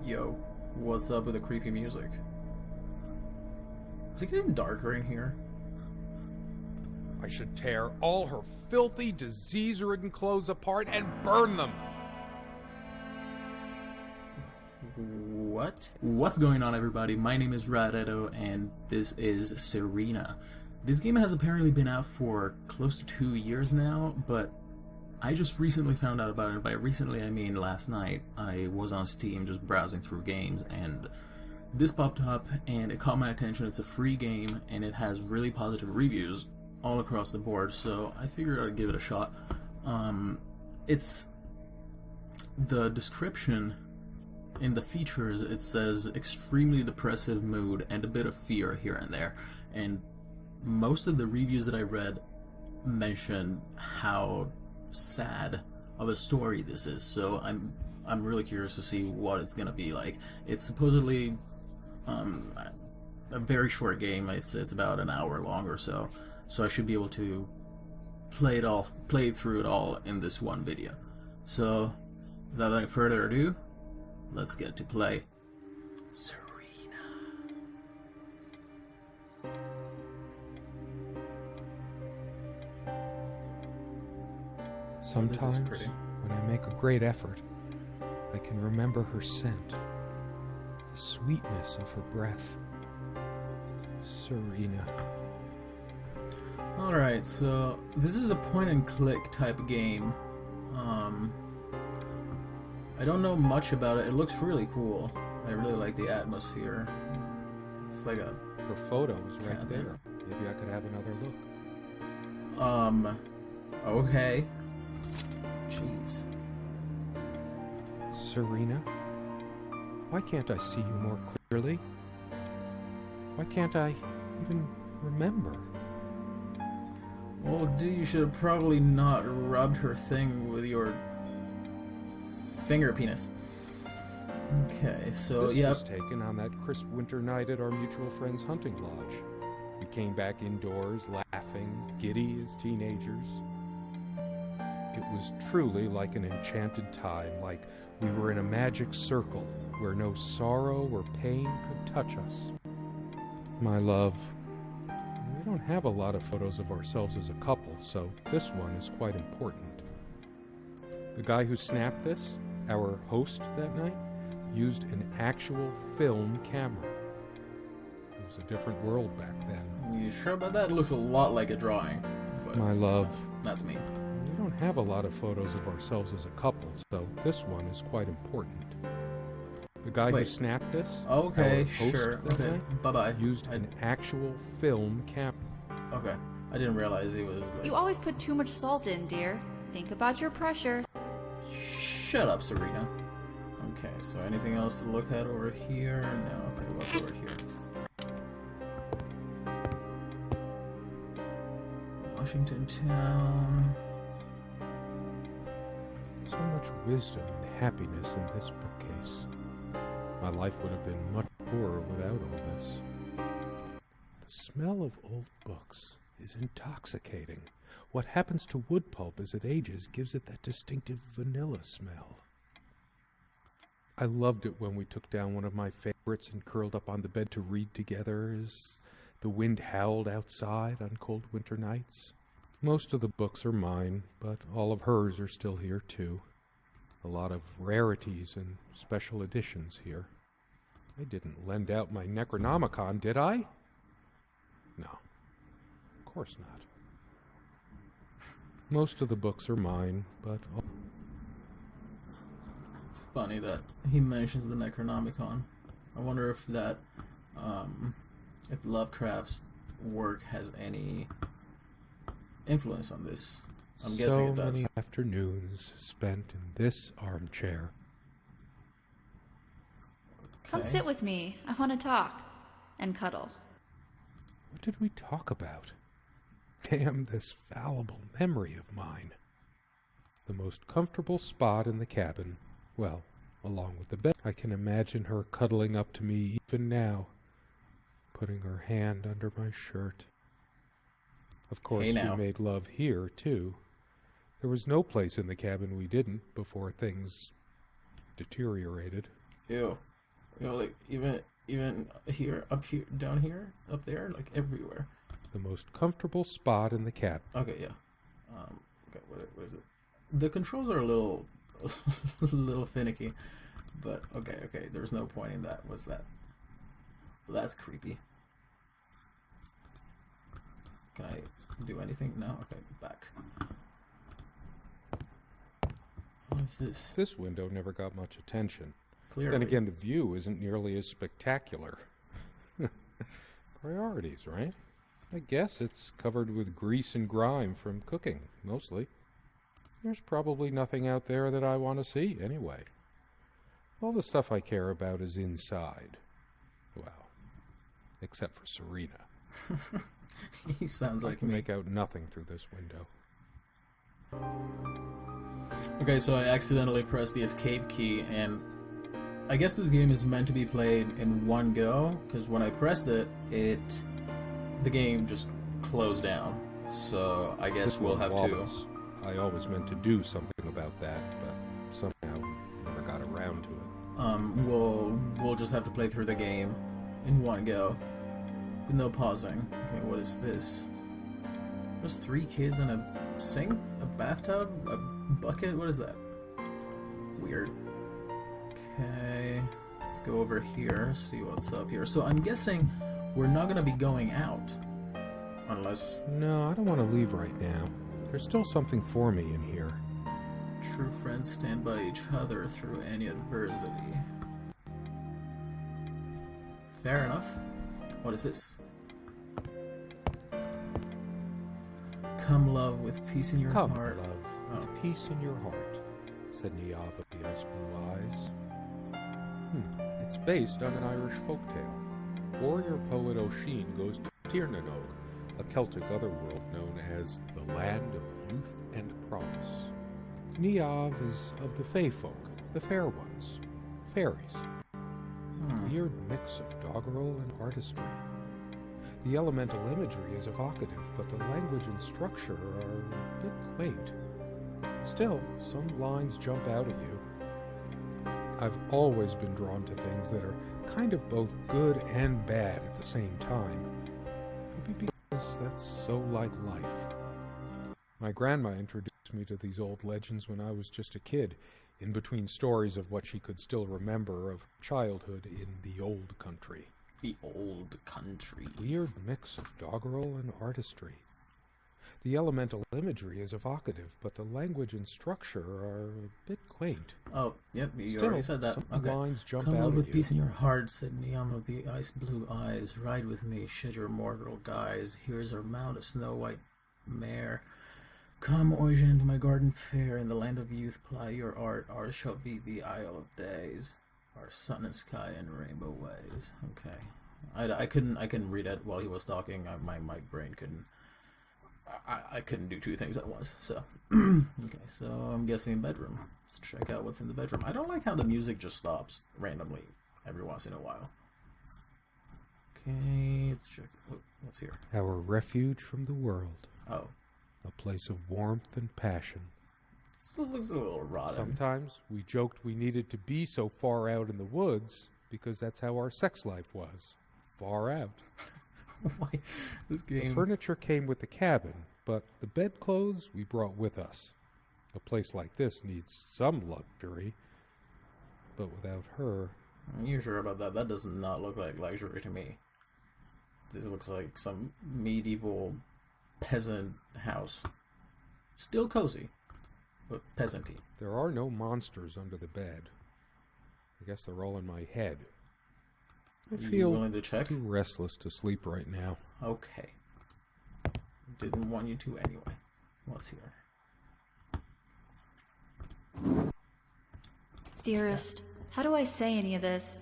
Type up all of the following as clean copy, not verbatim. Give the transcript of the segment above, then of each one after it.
Yo, what's up with the creepy music? Is it getting darker in here? I should tear all her filthy, disease-ridden clothes apart and burn them. What? What's going on, everybody? My name is Radedo, and this is Serena. This game has apparently been out for close to 2 years now, but I just recently found out about it. By recently, I mean last night. I was on Steam just browsing through games, and this popped up, and it caught my attention. It's a free game, and it has really positive reviews all across the board, so I figured I'd give it a shot. It's the description in the features. It says extremely depressive mood and a bit of fear here and there, and most of the reviews that I read mention how sad of a story this is, so I'm really curious to see what it's gonna be like. It's supposedly a very short game. It's about an hour long or so I should be able to play through it all in this one video. So without any further ado, let's get to play Serena. Sometimes, when I make a great effort, I can remember her scent, the sweetness of her breath. Serena. Alright, so this is a point-and-click type game. I don't know much about it. It looks really cool. I really like the atmosphere. It's like a... Her photo is right there. Maybe I could have another look. Okay. Jeez. Serena? Why can't I see you more clearly? Why can't I even remember? Well, dude, you should have probably not rubbed her thing with your finger penis. Okay, so this yeah. was taken on that crisp winter night at our mutual friend's hunting lodge. We came back indoors, laughing, giddy as teenagers. It was truly like an enchanted time, like we were in a magic circle where no sorrow or pain could touch us. My love, we don't have a lot of photos of ourselves as a couple, so this one is quite important. The guy who snapped this, our host that night, used an actual film camera. It was a different world back then. You sure about that? It looks a lot like a drawing. But my love, that's me. We don't have a lot of photos of ourselves as a couple, so this one is quite important. The guy who snapped this, okay, sure, okay, bye-bye. Used an actual film camera. Okay, I didn't realize he was like... You always put too much salt in, dear. Think about your pressure. Shut up, Serena. Okay, so anything else to look at over here? No, okay, what's over here? Washington Town. So much wisdom and happiness in this bookcase. My life would have been much poorer without all this. The smell of old books is intoxicating. What happens to wood pulp as it ages gives it that distinctive vanilla smell. I loved it when we took down one of my favorites and curled up on the bed to read together as the wind howled outside on cold winter nights. Most of the books are mine, but all of hers are still here too. A lot of rarities and special editions here. I didn't lend out my Necronomicon, did I? No, of course not. Most of the books are mine, but... It's funny that he mentions the Necronomicon. I wonder if that, if Lovecraft's work has any influence on this. I'm guessing it does. So many afternoons spent in this armchair. Come sit with me. I want to talk. And cuddle. What did we talk about? Damn this fallible memory of mine. The most comfortable spot in the cabin. Well, along with the bed. I can imagine her cuddling up to me even now, putting her hand under my shirt. Of course, we made love here, too. There was no place in the cabin we didn't before things deteriorated. Ew. You know, like even here, up here, down here, up there, like everywhere. The most comfortable spot in the cabin. Okay, yeah. Okay, what is it? The controls are a little, a little finicky, but okay. There's no point in that. What's that? That's creepy. Can I do anything? No. Okay, back. What is this? This window never got much attention. Clearly. Then again, the view isn't nearly as spectacular. Priorities, right? I guess it's covered with grease and grime from cooking, mostly. There's probably nothing out there that I want to see, anyway. All the stuff I care about is inside. Well, except for Serena. He sounds like I can me. make out nothing through this window. Okay, so I accidentally pressed the escape key, and I guess this game is meant to be played in one go, because when I pressed it, the game just closed down. So I guess we'll have to... I always meant to do something about that, but somehow never got around to it. We'll just have to play through the game in one go, with no pausing. Okay, what is this? There's 3 kids in a sink, a bathtub, a bucket. What is that? Weird. Okay, let's go over here, see what's up here. So I'm guessing we're not gonna be going out, unless No, I don't want to leave right now. There's still something for me in here. true friends stand by each other through any adversity. Fair enough. What is this? Come love with peace in your Come, heart. love, Oh. peace in your heart, said Niamh of the ice blue eyes. It's based on an Irish folktale. Warrior poet O'Sheen goes to Tirnanog, a Celtic otherworld known as the Land of Youth and Promise. Niamh is of the Fae folk, the fair ones, fairies. Weird mix of doggerel and artistry. The elemental imagery is evocative, but the language and structure are a bit quaint. Still, some lines jump out at you. I've always been drawn to things that are kind of both good and bad at the same time. Maybe because that's so like life. My grandma introduced me to these old legends when I was just a kid, in between stories of what she could still remember of childhood in the old country. The old country. Weird mix of doggerel and artistry. The elemental imagery is evocative, but the language and structure are a bit quaint. Oh, yep, you Still, already said that. some Okay. lines jump Come out love at with you. peace in your heart, said Niamh of the ice blue eyes. Ride with me, shed your mortal guise. Here's our mount, a snow white mare. Come, Oisin, to my garden fair. In the land of youth, ply your art. Ours shall be the isle of days. Our sun and sky and rainbow ways. Okay. I couldn't read it while he was talking. My brain couldn't. I couldn't do 2 things at once. So okay. So I'm guessing bedroom. Let's check out what's in the bedroom. I don't like how the music just stops randomly every once in a while. Okay. Let's check. What's here? Our refuge from the world. Oh, A place of warmth and passion. still looks a little rotten. Sometimes we joked we needed to be so far out in the woods because that's how our sex life was. Far out. Why this The game? furniture came with the cabin, but the bedclothes we brought with us. A place like this needs some luxury, but without her... You're sure about that? That does not look like luxury to me. This looks like some medieval peasant house. Still cozy, but peasanty. There are no monsters under the bed. I guess they're all in my head. I You feel willing to check? too restless to sleep right now. Okay. Didn't want you to anyway. What's here? Dearest, how do I say any of this?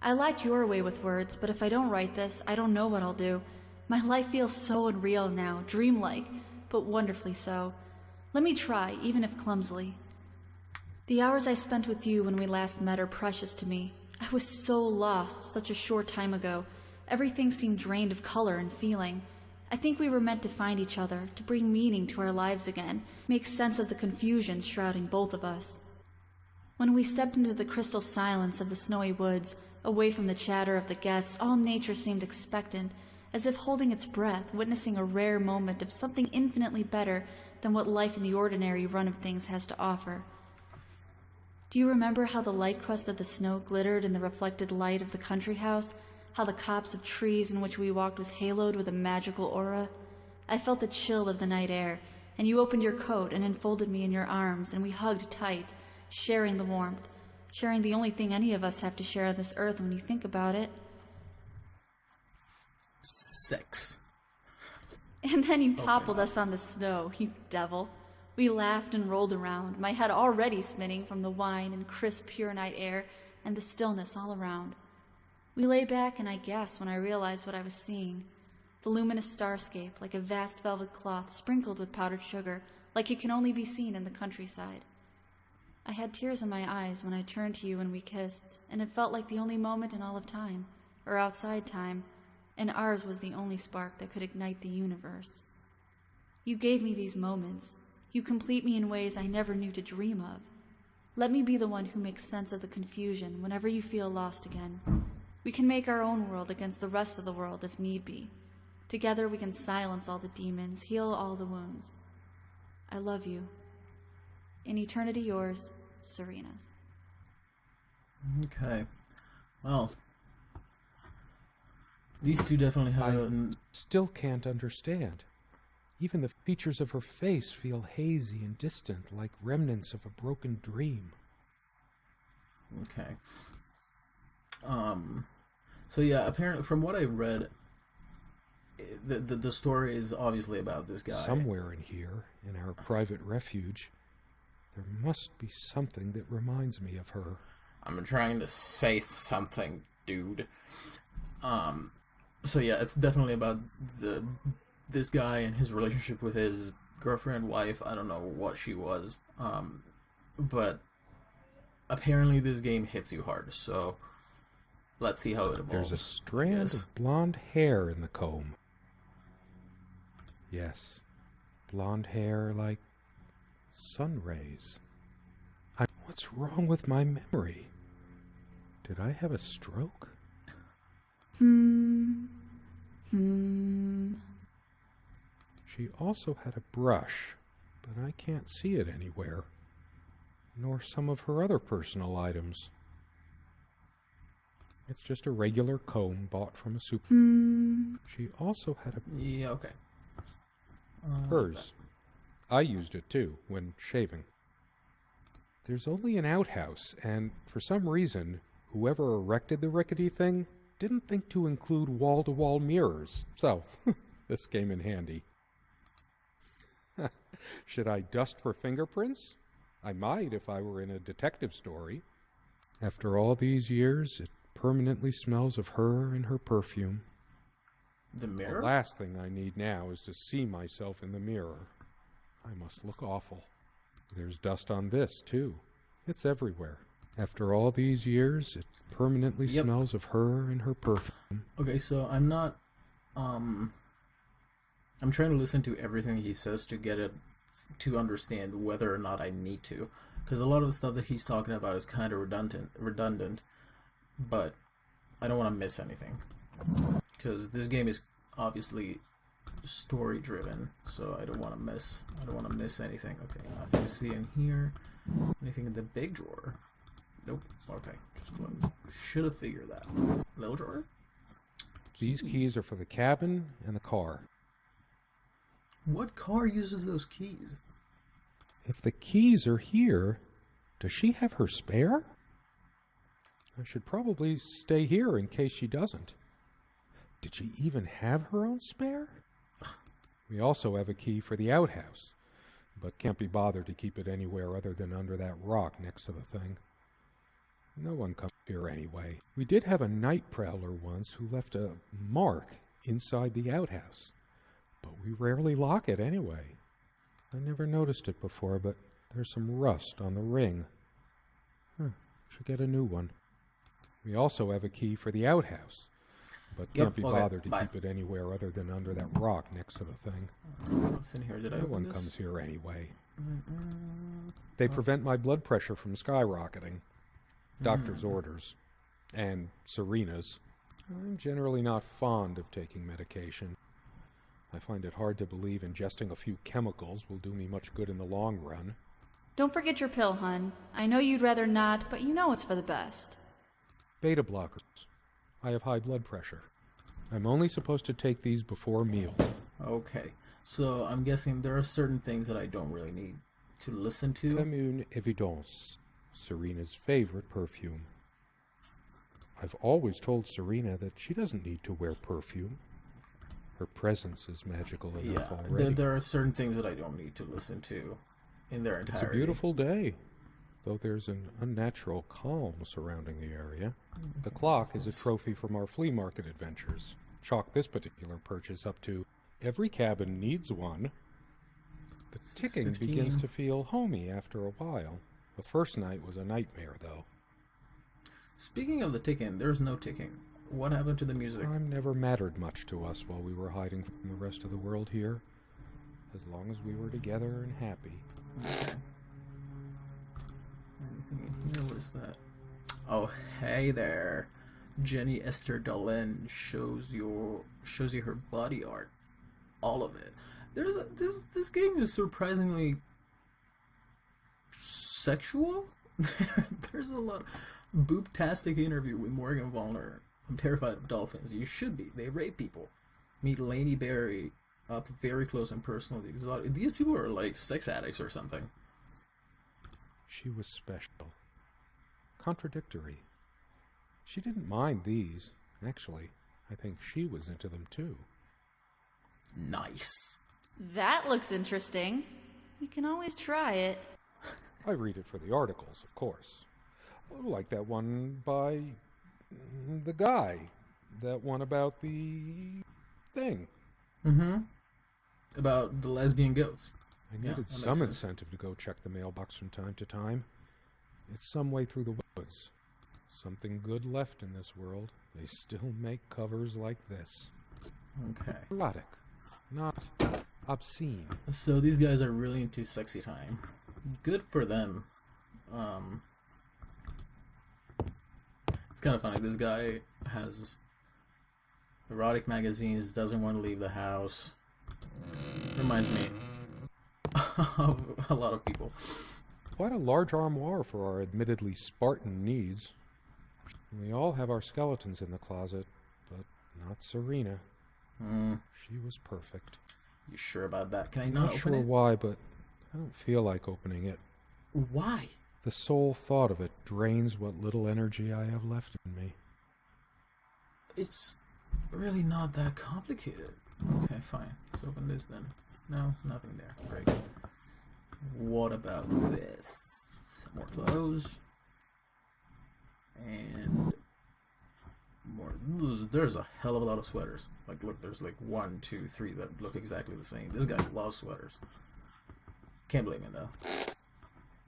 I like your way with words, but if I don't write this, I don't know what I'll do. My life feels so unreal now, dreamlike, but wonderfully so. Let me try, even if clumsily. The hours I spent with you when we last met are precious to me. I was so lost such a short time ago. Everything seemed drained of color and feeling. I think we were meant to find each other, to bring meaning to our lives again, make sense of the confusion shrouding both of us. When we stepped into the crystal silence of the snowy woods, Away from the chatter of the guests, all nature seemed expectant, as if holding its breath, witnessing a rare moment of something infinitely better than what life in the ordinary run of things has to offer. Do you remember how the light crust of the snow glittered in the reflected light of the country house? How the copse of trees in which we walked was haloed with a magical aura? I felt the chill of the night air, and you opened your coat and enfolded me in your arms, and we hugged tight, sharing the warmth, sharing the only thing any of us have to share on this earth when you think about it. Sex. And then you toppled us on the snow, you devil. We laughed and rolled around, my head already spinning from the wine and crisp, pure night air and the stillness all around. We lay back, and I gasped when I realized what I was seeing. The luminous starscape, like a vast velvet cloth sprinkled with powdered sugar, like it can only be seen in the countryside. I had tears in my eyes when I turned to you and we kissed, and it felt like the only moment in all of time, or outside time, and ours was the only spark that could ignite the universe. You gave me these moments. You complete me in ways I never knew to dream of. Let me be the one who makes sense of the confusion whenever you feel lost again. We can make our own world against the rest of the world if need be. Together we can silence all the demons, heal all the wounds. I love you. In eternity yours, Serena. Okay. Well, these two definitely have Still can't understand. Even the features of her face feel hazy and distant, like remnants of a broken dream. Okay. So yeah, apparently from what I read, the story is obviously about this guy. Somewhere in here, in our private refuge, there must be something that reminds me of her. I'm trying to say something, dude. So yeah, it's definitely about this guy and his relationship with his girlfriend, wife. I don't know what she was. But apparently this game hits you hard, so let's see how it evolves. There's a strand of blonde hair in the comb. Yes, blonde hair like sun rays. What's wrong with my memory? Did I have a stroke? She also had a brush, but I can't see it anywhere, nor some of her other personal items. It's just a regular comb bought from a supermarket. She also had a... Yeah, okay. Hers. I used it too, when shaving. There's only an outhouse, and for some reason, whoever erected the rickety thing didn't think to include wall-to-wall mirrors, so this came in handy. Should I dust for fingerprints? I might if I were in a detective story. After all these years, it permanently smells of her and her perfume. The mirror? The last thing I need now is to see myself in the mirror. I must look awful. There's dust on this, too. It's everywhere. After all these years, it permanently smells of her and her perfume. Okay, so I'm not... I'm trying to listen to everything he says to get it... to understand whether or not I need to. Because a lot of the stuff that he's talking about is kind of redundant. But I don't want to miss anything. Because this game is obviously story driven, so I don't want to miss anything. Okay, nothing to see in here. Anything in the big drawer? Nope. Okay, just close. Should have figured that. Little drawer? These keys are for the cabin and the car. What car uses those keys? If the keys are here, does she have her spare? I should probably stay here in case she doesn't. Did she even have her own spare? We also have a key for the outhouse, but can't be bothered to keep it anywhere other than under that rock next to the thing. No one comes here anyway. We did have a night prowler once who left a mark inside the outhouse, but we rarely lock it anyway. I never noticed it before, but there's some rust on the ring. Should get a new one. We also have a key for the outhouse, but can't be bothered to keep it anywhere other than under that rock next to the thing. What's in here? Did I No open one this? comes here anyway. They prevent my blood pressure from skyrocketing. Doctor's orders. And Serena's. I'm generally not fond of taking medication. I find it hard to believe ingesting a few chemicals will do me much good in the long run. Don't forget your pill, hun. I know you'd rather not, but you know it's for the best. Beta blockers. I have high blood pressure. I'm only supposed to take these before meals. Okay, so I'm guessing there are certain things that I don't really need to listen to. Commune Evidence, Serena's favorite perfume. I've always told Serena that she doesn't need to wear perfume. Her presence is magical enough already. There are certain things that I don't need to listen to in their entirety. It's a beautiful day, though there's an unnatural calm surrounding the area. The clock is a trophy from our flea market adventures. Chalk this particular purchase up to every cabin needs one. The ticking begins to feel homey after a while. The first night was a nightmare, though. Speaking of the ticking, there's no ticking. What happened to the music? Time never mattered much to us while we were hiding from the rest of the world here. As long as we were together and happy. Okay. Anything in here? What is that? Oh, hey there. Jenny Esther Dolan shows you her body art. All of it. This game is surprisingly sexual. There's a lot. Booptastic interview with Morgan Wallner. I'm terrified of dolphins. You should be. They rape people. Meet Lainey Berry up very close and personal. These people are like sex addicts or something. She was special. Contradictory. She didn't mind these. Actually, I think she was into them too. Nice. That looks interesting. You can always try it. I read it for the articles, of course. Like that one by the guy. That one about the thing. Mm-hmm. About the lesbian goats. I needed some incentive to go check the mailbox from time to time. It's some way through the woods. Something good left in this world. They still make covers like this. Okay. Erotic. Not obscene. So these guys are really into sexy time. Good for them. It's kind of funny. This guy has erotic magazines, doesn't want to leave the house. Reminds me of a lot of people. Quite a large armoire for our admittedly Spartan needs. We all have our skeletons in the closet, but not Serena. She was perfect. You sure about that? Can I I'm not not open sure it? why, but I don't feel like opening it. Why? The sole thought of it drains what little energy I have left in me. It's really not that complicated. Okay, fine. Let's open this then. No, nothing there. Great. What about this? More clothes. And more. There's a hell of a lot of sweaters. Like, look, there's like 1, 2, 3 that look exactly the same. This guy loves sweaters. Can't blame him, though.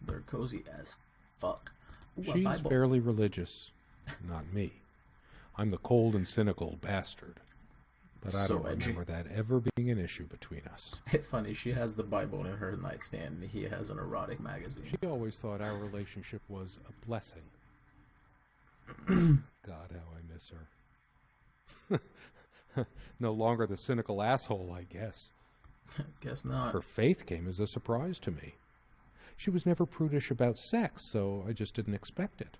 They're cozy as fuck. Ooh, a She's Bible. fairly religious. Not me. I'm the cold and cynical bastard. But I So don't edgy. remember that ever being an issue between us. It's funny, she has the Bible in her nightstand, and he has an erotic magazine. She always thought our relationship was a blessing. God, how I miss her. No longer the cynical asshole, I guess. Guess not. Her faith came as a surprise to me. She was never prudish about sex, so I just didn't expect it.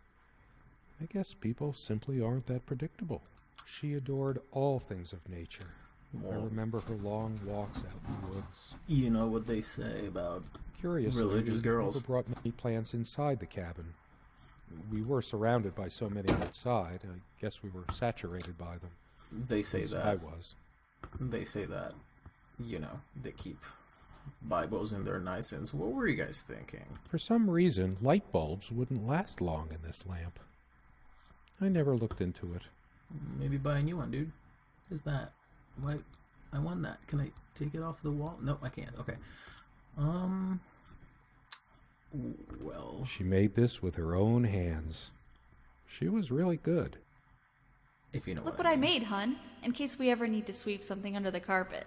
I guess people simply aren't that predictable. She adored all things of nature. I remember her long walks out in the woods. You know what they say about Curiously, religious we girls. never brought many plants inside the cabin. We were surrounded by so many outside, I guess we were saturated by them. They say At least that. I was. They say that, you know, they keep Bibles in their nightstands. What were you guys thinking? For some reason, light bulbs wouldn't last long in this lamp. I never looked into it. Maybe buy a new one, dude. What is that? Why? I want that. Can I take it off the wall? No, I can't. Okay. Well. She made this with her own hands. She was really good. If you know Look what what I made, hun, in case we ever need to sweep something under the carpet.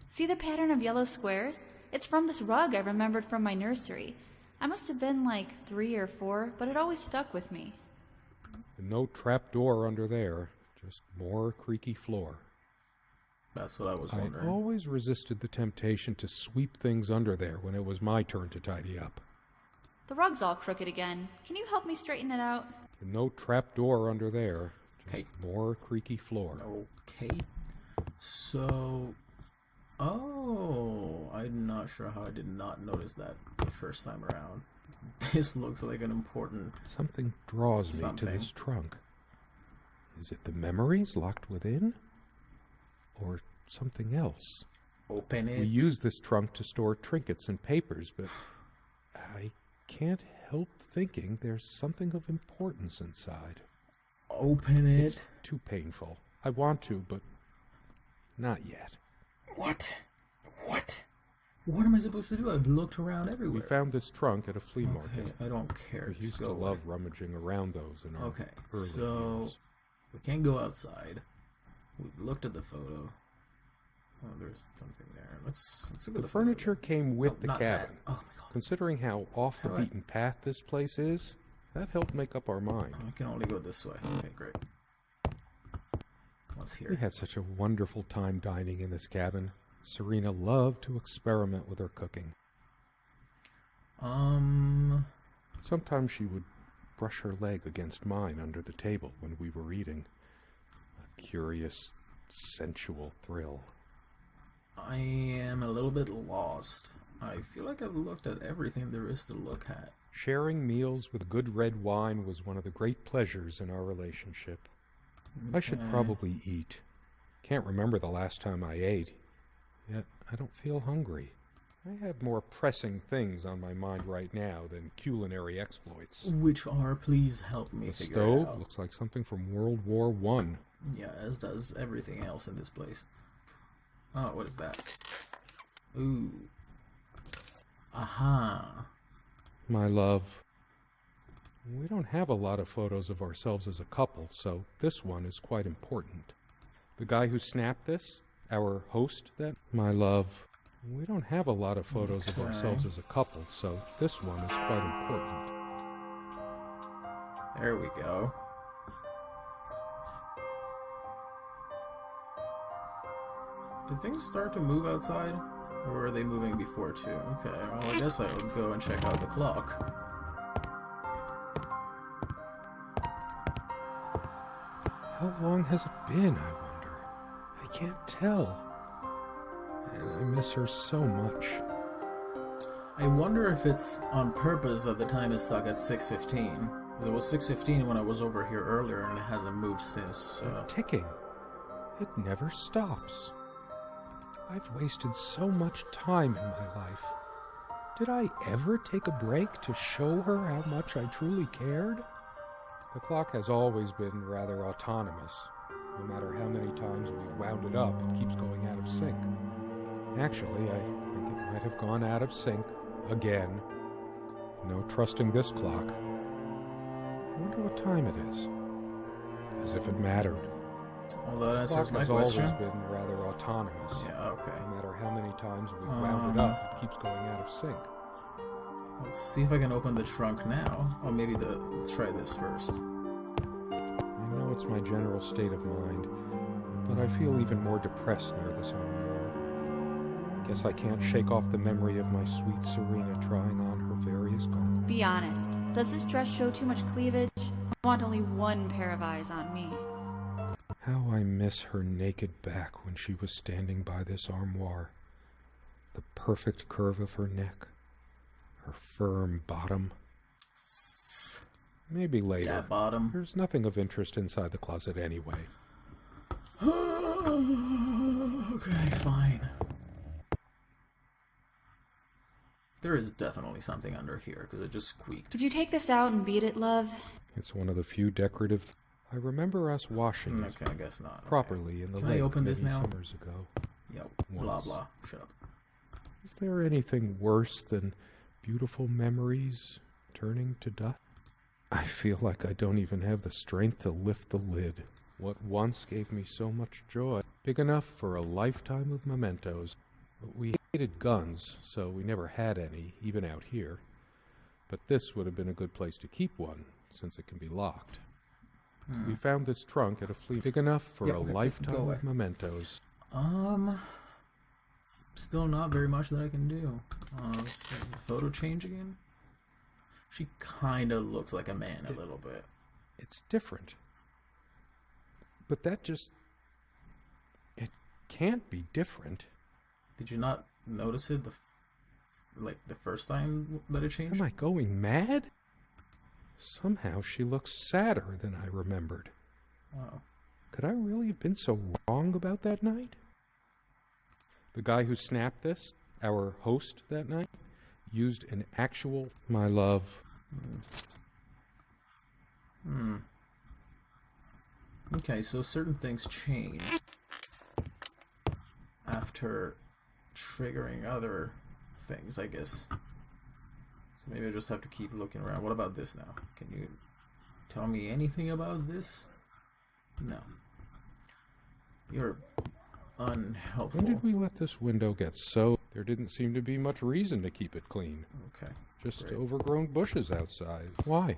See the pattern of yellow squares? It's from this rug I remembered from my nursery. I must have been like 3 or 4, but it always stuck with me. And no trap door under there, just more creaky floor. That's what I was I wondering. always resisted the temptation to sweep things under there when it was my turn to tidy up. The rug's all crooked again. Can you help me straighten it out? And no trap door under there, just Okay. more creaky floor. Okay. So... Oh, I'm not sure how I did not notice that the first time around. This looks like an important... Something draws me to this trunk. Is it the memories locked within? Or something else? Open it. We use this trunk to store trinkets and papers, but I can't help thinking there's something of importance inside. Open it. It's too painful. I want to, but not yet. What? What am I supposed to do? I've looked around We everywhere. found this trunk at a flea market. Okay, I don't care. We Just used go to away. love rummaging around those in our Okay, early so years. we can't go outside. We've looked at the photo. Oh, there's something there. Let's look at The the photo. furniture came with No, the not cabin. that. Oh my god. Considering how off the How do I- beaten path this place is, that helped make up our mind. I can only go this way. Okay, great. What's We here? had such a wonderful time dining in this cabin. Serena loved to experiment with her cooking. Sometimes she would brush her leg against mine under the table when we were eating. A curious, sensual thrill. I am a little bit lost. I feel like I've looked at everything there is to look at. Sharing meals with good red wine was one of the great pleasures in our relationship. I should Okay. probably eat. Can't remember the last time I ate, yet I don't feel hungry. I have more pressing things on my mind right now than culinary exploits. Which are, please help me The figure it stove out. looks like something from World War I. Yeah, as does everything else in this place. Oh, what is that? Ooh. Aha. My love, we don't have a lot of photos of ourselves as a couple, so this one is quite important. The guy who snapped this, our host then, my love, we don't have a lot of photos of Okay. ourselves as a couple, so this one is quite important. There we go. Did things start to move outside? Or were they moving before too? Okay, well I guess I would go and check out the clock. How long has it been, I wonder? I can't tell. And I miss her so much. I wonder if it's on purpose that the time is stuck at 6:15. Because it was 6:15 when I was over here earlier and it hasn't moved since. Ticking. It never stops. I've wasted so much time in my life. Did I ever take a break to show her how much I truly cared? The clock has always been rather autonomous. No matter how many times we've wound it up, it keeps going out of sync. Actually, I think it might have gone out of sync again. No trusting this clock. I wonder what time it is. As if it mattered. Well, that The answers clock my has question. always been rather autonomous. Yeah, okay. No matter how many times we've wound it up, it keeps going out of sync. Let's see if I can open the trunk now. Oh, maybe let's try this first. I know it's my general state of mind, but I feel even more depressed near this armor. Guess I can't shake off the memory of my sweet Serena trying on her various garments. Be honest. Does this dress show too much cleavage? I want only one pair of eyes on me. How I miss her naked back when she was standing by this armoire. The perfect curve of her neck. Her firm bottom. Maybe later. That bottom. There's nothing of interest inside the closet anyway. Okay, fine. There is definitely something under here, because it just squeaked. Did you take this out and beat it, love? It's one of the few decorative... I remember us washing it Okay, I guess not. properly in the Can I lake open this many now? summers ago. Yep. Blah, Once. blah. Shut up. Is there anything worse than beautiful memories turning to dust? I feel like I don't even have the strength to lift the lid. What once gave me so much joy, big enough for a lifetime of mementos. We hated guns, so we never had any, even out here. But this would have been a good place to keep one, since it can be locked. We found this trunk at a flea big enough for Yeah, a okay, go lifetime away. of mementos. Still not very much that I can do. Is the photo change again? She kind of looks like a man a little bit. It's different. But that just... It can't be different. Did you not notice it the first time that it changed? Am I going mad? Somehow she looks sadder than I remembered. Wow. Could I really have been so wrong about that night? The guy who snapped this, our host that night, used an actual my love. Okay, so certain things change after triggering other things, I guess. So maybe I just have to keep looking around. What about this now? Can you tell me anything about this? No. You're unhelpful. When did we let this window get so... There didn't seem to be much reason to keep it clean. Okay. Just great. overgrown bushes outside. Why?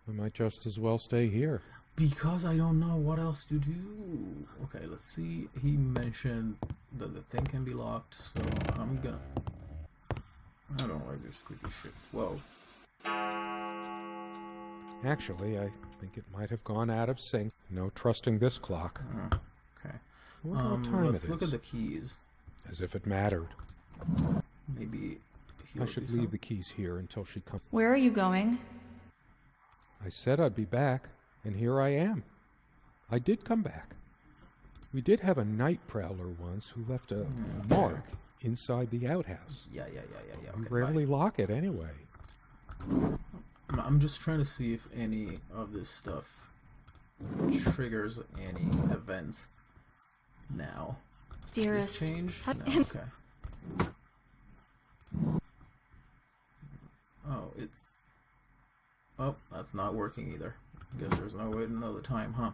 I might just as well stay here. Because I don't know what else to do. Okay, let's see. He mentioned that the thing can be locked, so I'm gonna... I don't like this creepy shit. Whoa. Actually, I think it might have gone out of sync. No trusting this clock. Okay. I wonder what time Let's it look is. at the keys. As if it mattered. Maybe I he'll should do leave the keys here until she comes. Where are you going? I said I'd be back, and here I am. I did come back. We did have a night prowler once who left a mark inside the outhouse. Yeah. We Okay, rarely lock it anyway. I'm just trying to see if any of this stuff triggers any events now. Dearest, This change? how- No, okay. Oh, it's... Oh, that's not working either. Guess there's no way to know the time, huh?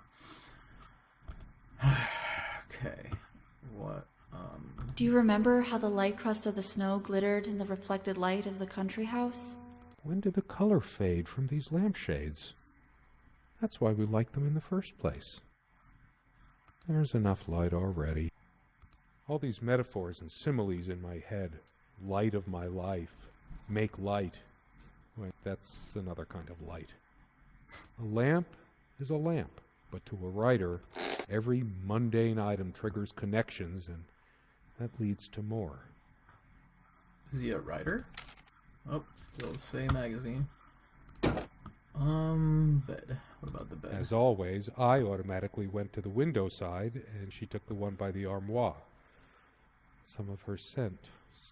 Okay. What? Do you remember how the light crust of the snow glittered in the reflected light of the country house? When did the color fade from these lampshades? That's why we liked them in the first place. There's enough light already. All these metaphors and similes in my head. Light of my life. Make light. Wait, that's another kind of light. A lamp is a lamp, but to a writer, every mundane item triggers connections, and that leads to more. Is he a writer? Oh, still the same magazine. Bed. What about the bed? As always, I automatically went to the window side, and she took the one by the armoire. Some of her scent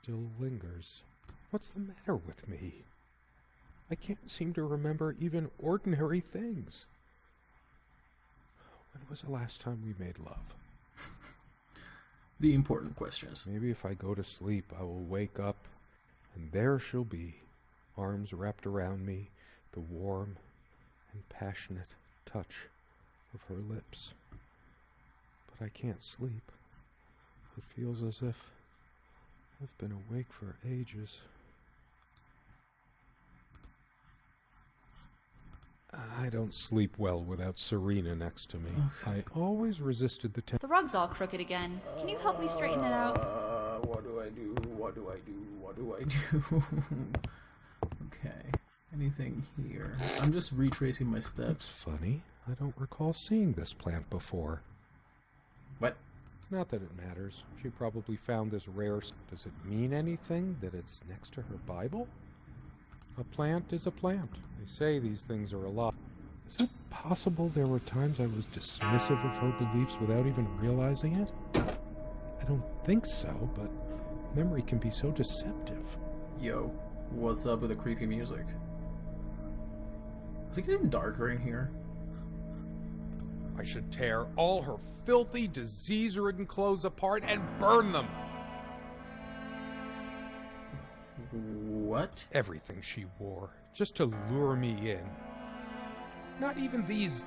still lingers. What's the matter with me? I can't seem to remember even ordinary things. When was the last time we made love? The important questions. Maybe if I go to sleep, I will wake up, and there she'll be, arms wrapped around me, the warm and passionate touch of her lips. But I can't sleep. It feels as if I've been awake for ages. I don't sleep well without Serena next to me. I always resisted the The rug's all crooked again. Can you help me straighten it out? What do I do? What do I do? What do I do? Okay. Anything here? I'm just retracing my It's steps. funny. I don't recall seeing this plant before. What? Not that it matters. She probably found this rare... Does it mean anything that it's next to her Bible? A plant is a plant. They say these things are alive. Is it possible there were times I was dismissive of her beliefs without even realizing it? I don't think so, but memory can be so deceptive. Yo, what's up with the creepy music? Is it getting darker in here? I should tear all her filthy, disease-ridden clothes apart and burn them. What? Everything she wore, just to lure me in. Not even these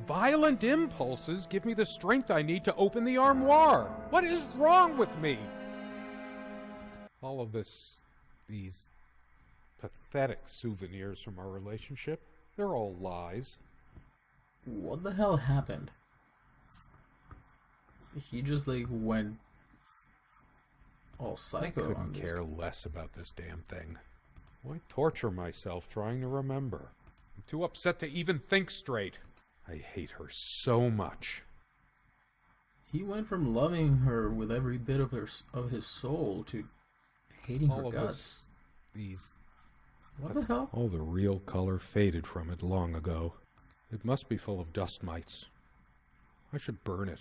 violent impulses give me the strength I need to open the armoire. What is wrong with me? All of these pathetic souvenirs from our relationship, they're all lies. What the hell happened? He just like went all psycho I on couldn't this. care less about this damn thing. Why torture myself trying to remember? I'm too upset to even think straight. I hate her so much. He went from loving her with every bit of his soul to hating her guts. What the hell? All the real color faded from it long ago. It must be full of dust mites. I should burn it.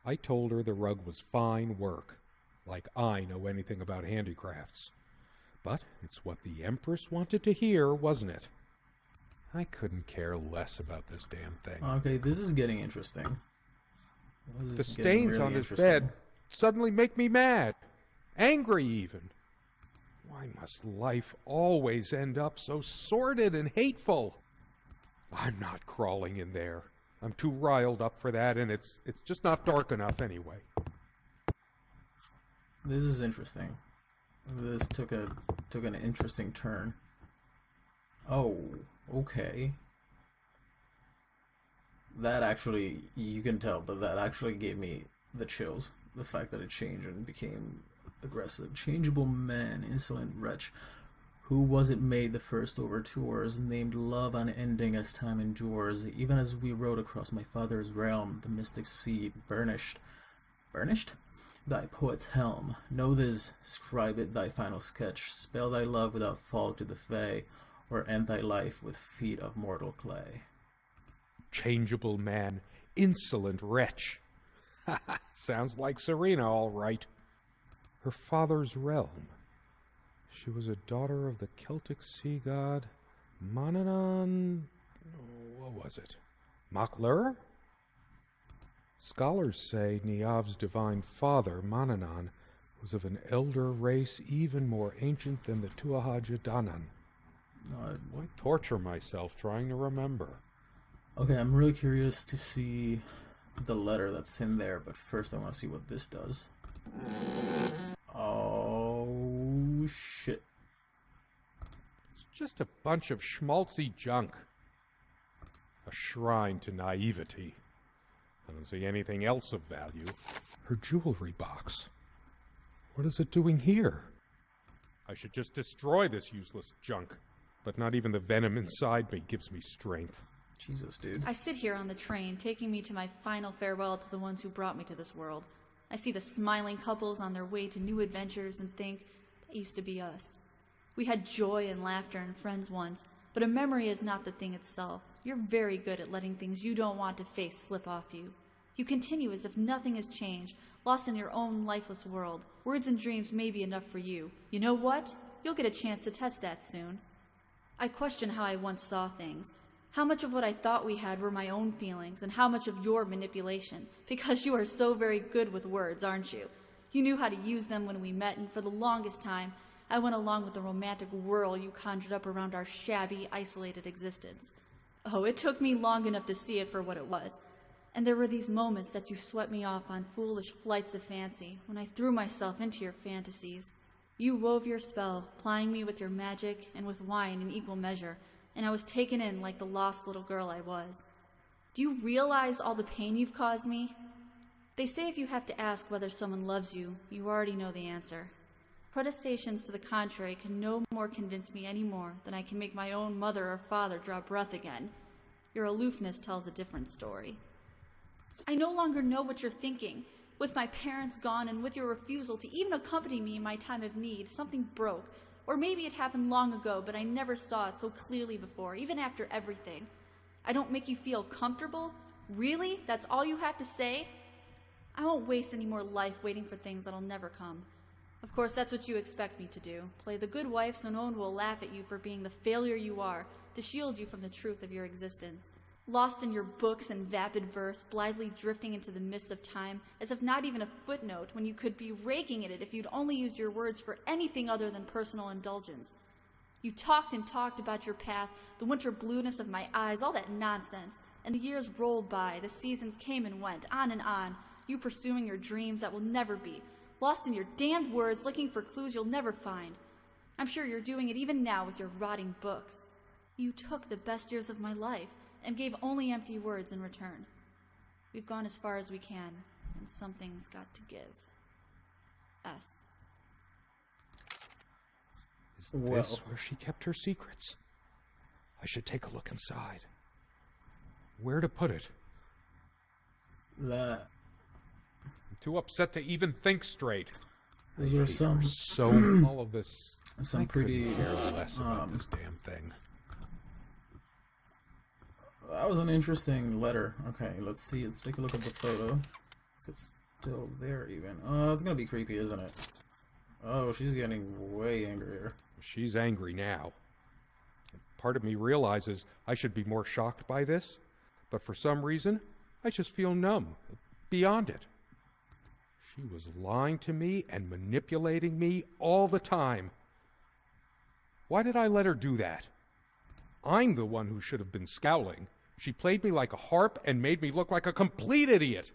I told her the rug was fine work, like I know anything about handicrafts. But it's what the Empress wanted to hear, wasn't it? I couldn't care less about this damn thing. Okay, this is getting interesting. The stains on his bed suddenly make me mad. Angry, even. Why must life always end up so sordid and hateful? I'm not crawling in there. I'm too riled up for that, and it's just not dark enough anyway. This is interesting. This took an interesting turn. Oh, okay. That actually, you can tell, but that actually gave me the chills. The fact that it changed and became aggressive. Changeable man, insolent wretch. Who was it made the first overtures, named love unending as time endures, even as we rode across my father's realm, the mystic sea, burnished. Burnished? Thy poet's helm. Know this, scribe it thy final sketch, spell thy love without fault to the fey, or end thy life with feet of mortal clay. Changeable man, insolent wretch. Ha ha, sounds like Serena, all right. Her father's realm. She was a daughter of the Celtic sea god Manannán. What was it? Maclur? Scholars say Niamh's divine father, Manannán, was of an elder race even more ancient than the Tuatha Danann. Why torture myself trying to remember? Okay, I'm really curious to see the letter that's in there, but first I want to see what this does. Oh, shit. It's just a bunch of schmaltzy junk. A shrine to naivety. I don't see anything else of value. Her jewelry box. What is it doing here? I should just destroy this useless junk. But not even the venom inside me gives me strength. Jesus, dude. I sit here on the train, taking me to my final farewell to the ones who brought me to this world. I see the smiling couples on their way to new adventures and think, that used to be us. We had joy and laughter and friends once, but a memory is not the thing itself. You're very good at letting things you don't want to face slip off you. You continue as if nothing has changed, lost in your own lifeless world. Words and dreams may be enough for you. You know what? You'll get a chance to test that soon. I question how I once saw things. How much of what I thought we had were my own feelings, and how much of your manipulation, because you are so very good with words, aren't you? You knew how to use them when we met, and for the longest time, I went along with the romantic whirl you conjured up around our shabby, isolated existence. Oh, it took me long enough to see it for what it was. And there were these moments that you swept me off on foolish flights of fancy, when I threw myself into your fantasies. You wove your spell, plying me with your magic and with wine in equal measure, and I was taken in like the lost little girl I was. Do you realize all the pain you've caused me? They say if you have to ask whether someone loves you, you already know the answer. Protestations to the contrary can no more convince me any more than I can make my own mother or father draw breath again. Your aloofness tells a different story. I no longer know what you're thinking. With my parents gone and with your refusal to even accompany me in my time of need, something broke. Or maybe it happened long ago, but I never saw it so clearly before, even after everything. I don't make you feel comfortable? Really? That's all you have to say? I won't waste any more life waiting for things that'll never come. Of course, that's what you expect me to do. Play the good wife so no one will laugh at you for being the failure you are, to shield you from the truth of your existence. Lost in your books and vapid verse, blithely drifting into the mists of time, as if not even a footnote, when you could be raking at it if you'd only used your words for anything other than personal indulgence. You talked and talked about your path, the winter blueness of my eyes, all that nonsense. And the years rolled by, the seasons came and went, on, you pursuing your dreams that will never be, lost in your damned words, looking for clues you'll never find. I'm sure you're doing it even now with your rotting books. You took the best years of my life, and gave only empty words in return. We've gone as far as we can, and something's got to give. S. Is this where she kept her secrets? I should take a look inside. Where to put it? That. I'm too upset to even think straight. Those are some. So all of this. Some pretty. Care less about this damn thing. That was an interesting letter. Okay, let's see. Let's take a look at the photo. If it's still there, even. Oh, it's gonna be creepy, isn't it? Oh, she's getting way angrier. She's angry now. Part of me realizes I should be more shocked by this, but for some reason, I just feel numb, beyond it. She was lying to me and manipulating me all the time. Why did I let her do that? I'm the one who should have been scowling. She played me like a harp and made me look like a complete idiot.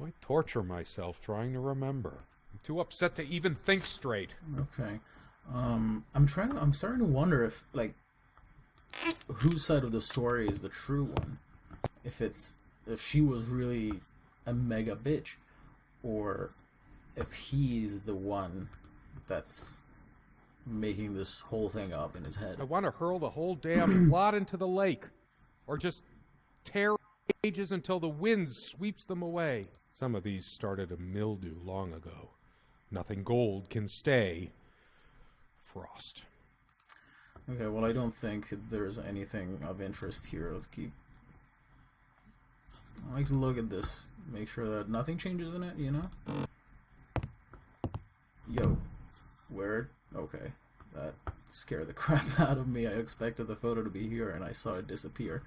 I torture myself trying to remember. I'm too upset to even think straight. Okay. I'm starting to wonder if, like, whose side of the story is the true one. If she was really a mega bitch, or if he's the one that's making this whole thing up in his head. I want to hurl the whole damn lot into the lake, or just tear pages until the wind sweeps them away. Some of these started a mildew long ago. Nothing gold can stay. Frost. Okay, well, I don't think there's anything of interest here. Let's keep... I like to look at this, make sure that nothing changes in it, you know? Yo. Word? Okay. That scared the crap out of me. I expected the photo to be here, and I saw it disappear.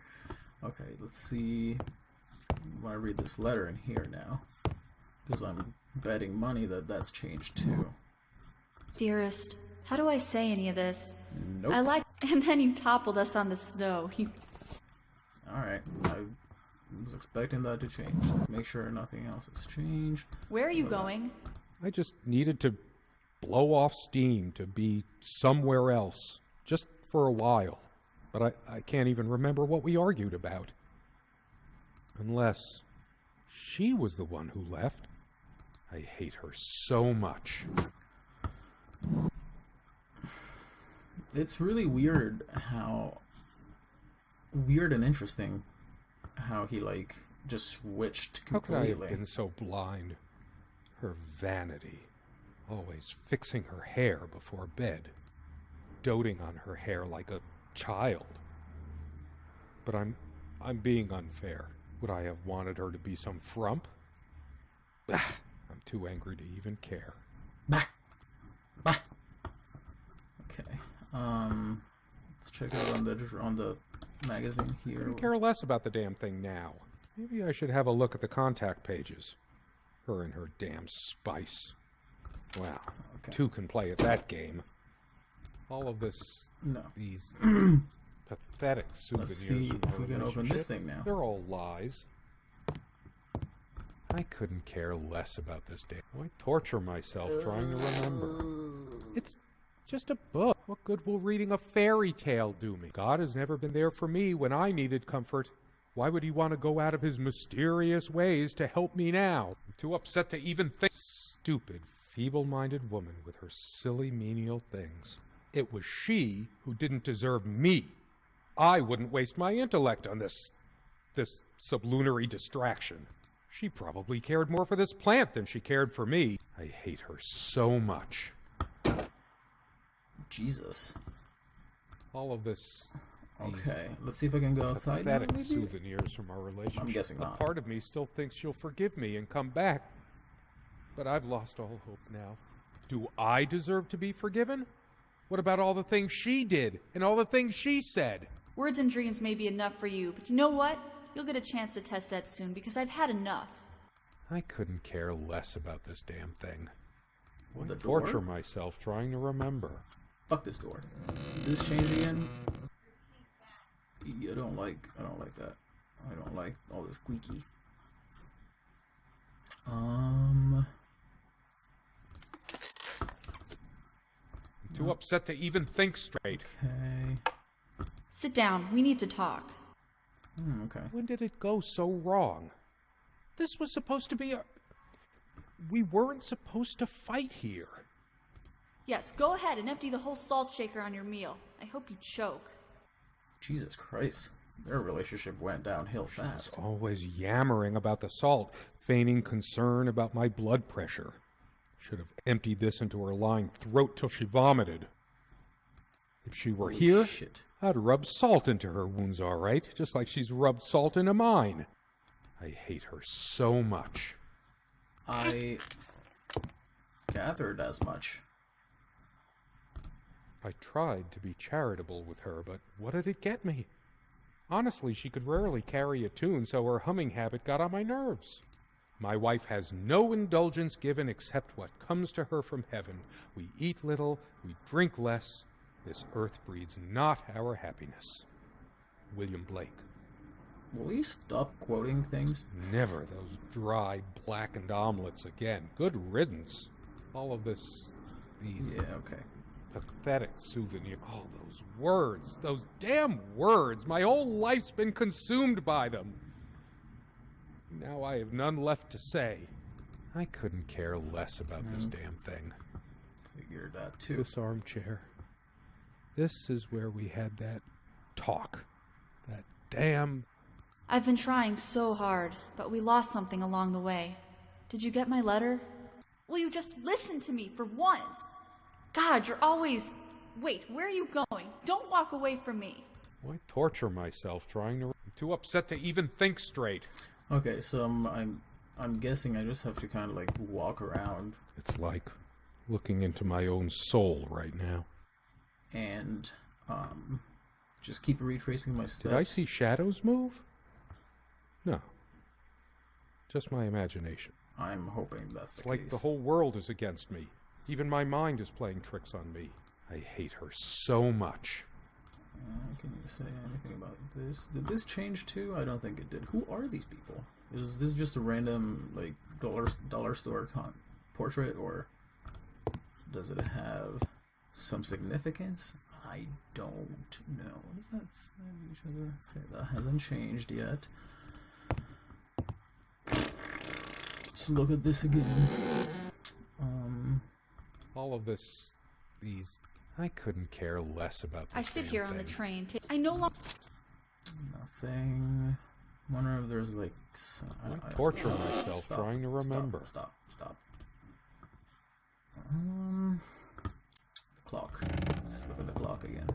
Okay, let's see... I want to read this letter in here now, because I'm betting money that that's changed too. Dearest, how do I say any of this? Nope. I like... And then you toppled us on the snow. Alright, I was expecting that to change. Let's make sure nothing else has changed. Where are you going? I just needed to blow off steam, to be somewhere else, just for a while. But I can't even remember what we argued about. Unless she was the one who left. I hate her so much. It's really weird how... Weird and interesting how he, like, just switched completely. How could I have been so blind? Her vanity. Always fixing her hair before bed. Doting on her hair like a child. But I'm being unfair. Would I have wanted her to be some frump? I'm too angry to even care. Bah! Bah! Okay. Let's check out on the magazine here. I couldn't care less about the damn thing now. Maybe I should have a look at the contact pages. Her and her damn spice. Wow. Okay. Two can play at that game. All of this... No. These... pathetic souvenirs. Let's see if we can open this thing now. They're all lies. I couldn't care less about this day. I torture myself trying to remember. It's just a book. What good will reading a fairy tale do me? God has never been there for me when I needed comfort. Why would he want to go out of his mysterious ways to help me now? I'm too upset to even think. Stupid, feeble-minded woman with her silly menial things. It was she who didn't deserve me. I wouldn't waste my intellect on this sublunary distraction. She probably cared more for this plant than she cared for me. I hate her so much. Jesus. All of this... Okay, let's see if I can go outside now, pathetic maybe? souvenirs from our relationship. I'm guessing not. A part of me still thinks she'll forgive me and come back. But I've lost all hope now. Do I deserve to be forgiven? What about all the things she did and all the things she said? Words and dreams may be enough for you, but you know what? You'll get a chance to test that soon, because I've had enough. I couldn't care less about this damn thing. I The torture door? myself trying to remember. Fuck this door. Did this change again? I don't like that. I don't like all this squeaky. I'm too upset to even think straight. Okay. Sit down. We need to talk. Okay. When did it go so wrong? This was supposed to be a... We weren't supposed to fight here. Yes, go ahead and empty the whole salt shaker on your meal. I hope you choke. Jesus Christ. Their relationship went downhill fast. Always yammering about the salt, feigning concern about my blood pressure. Should have emptied this into her lying throat till she vomited. If she were here, Shit. I'd rub salt into her wounds, all right, just like she's rubbed salt into mine. I hate her so much. I gathered as much. I tried to be charitable with her, but what did it get me? Honestly, she could rarely carry a tune, so her humming habit got on my nerves. My wife has no indulgence given except what comes to her from heaven. We eat little, we drink less. This earth breeds not our happiness. William Blake. Will you stop quoting things? Never those dry, blackened omelets again. Good riddance. All of this, these Yeah, okay. pathetic souvenirs. All those words, those damn words. My whole life's been consumed by them. Now I have none left to say. I couldn't care less about this damn thing. Figured that too. This armchair. This is where we had that talk. That damn... I've been trying so hard, but we lost something along the way. Did you get my letter? Will you just listen to me for once? God, you're always... Wait, where are you going? Don't walk away from me. Why torture myself trying to... I'm too upset to even think straight. Okay, so I'm guessing I just have to kind of like walk around It's like looking into my own soul right now. and just keep retracing my steps. Did I see shadows move? No. Just my imagination. I'm hoping that's the It's like case. the whole world is against me. Even my mind is playing tricks on me. I hate her so much. Can you say anything about this? Did this change too? I don't think it did. Who are these people? Is this just a random like dollar store portrait, or does it have some significance? I don't know. What does that say of each other? Okay, that hasn't changed yet. Let's look at this again. All of this, these... I couldn't care less about this I sit damn here on the thing. train. I no longer... Nothing. Wonder if there's like... I torture myself Stop, trying to remember. Stop. Clock. Let's look at the clock again.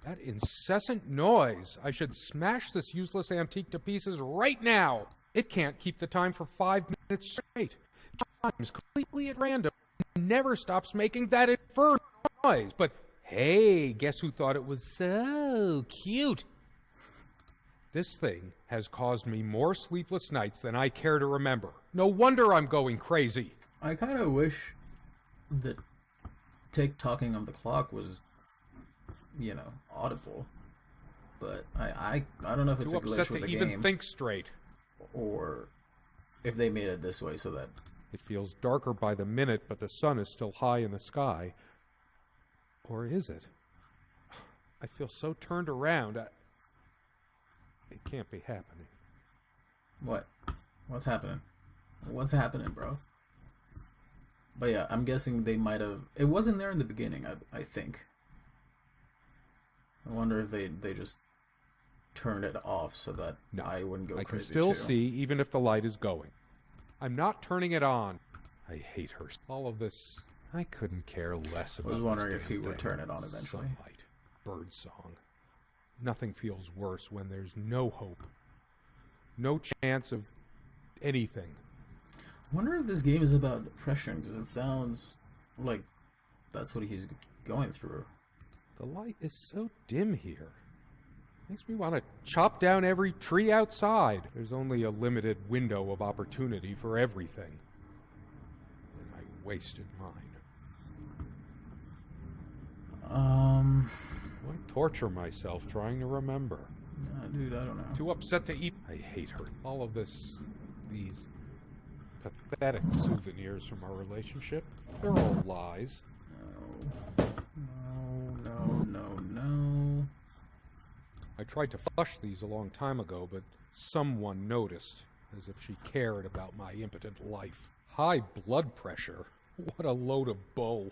That incessant noise! I should smash this useless antique to pieces right now! It can't keep the time for 5 minutes straight. Time's completely at random. It never stops making that infernal noise. But hey, guess who thought it was so cute? This thing has caused me more sleepless nights than I care to remember. No wonder I'm going crazy. I kind of wish that talking on the clock was, audible. But I don't know if it's Too a glitch upset with to the even game think straight. or if they made it this way so that... It feels darker by the minute, but the sun is still high in the sky. Or is it? I feel so turned around. It can't be happening. What? What's happening? What's happening, bro? But yeah, I'm guessing they might have... It wasn't there in the beginning, I think. I wonder if they just turned it off so that No, I wouldn't go I can crazy still too. see even if the light is going. I'm not turning it on. I hate her. All of this... I couldn't care less about I was wondering this if he damn would thing. turn it on eventually. Sunlight, bird song. Nothing feels worse when there's no hope. No chance of anything. I wonder if this game is about depression, because it sounds like that's what he's going through. The light is so dim here. Makes me want to chop down every tree outside. There's only a limited window of opportunity for everything. And I wasted mine. Why torture myself trying to remember? Dude, I don't know. Too upset to eat. I hate her. All of this, these pathetic souvenirs from our relationship, they're all lies. No. I tried to flush these a long time ago, but someone noticed, as if she cared about my impotent life. High blood pressure? What a load of bull.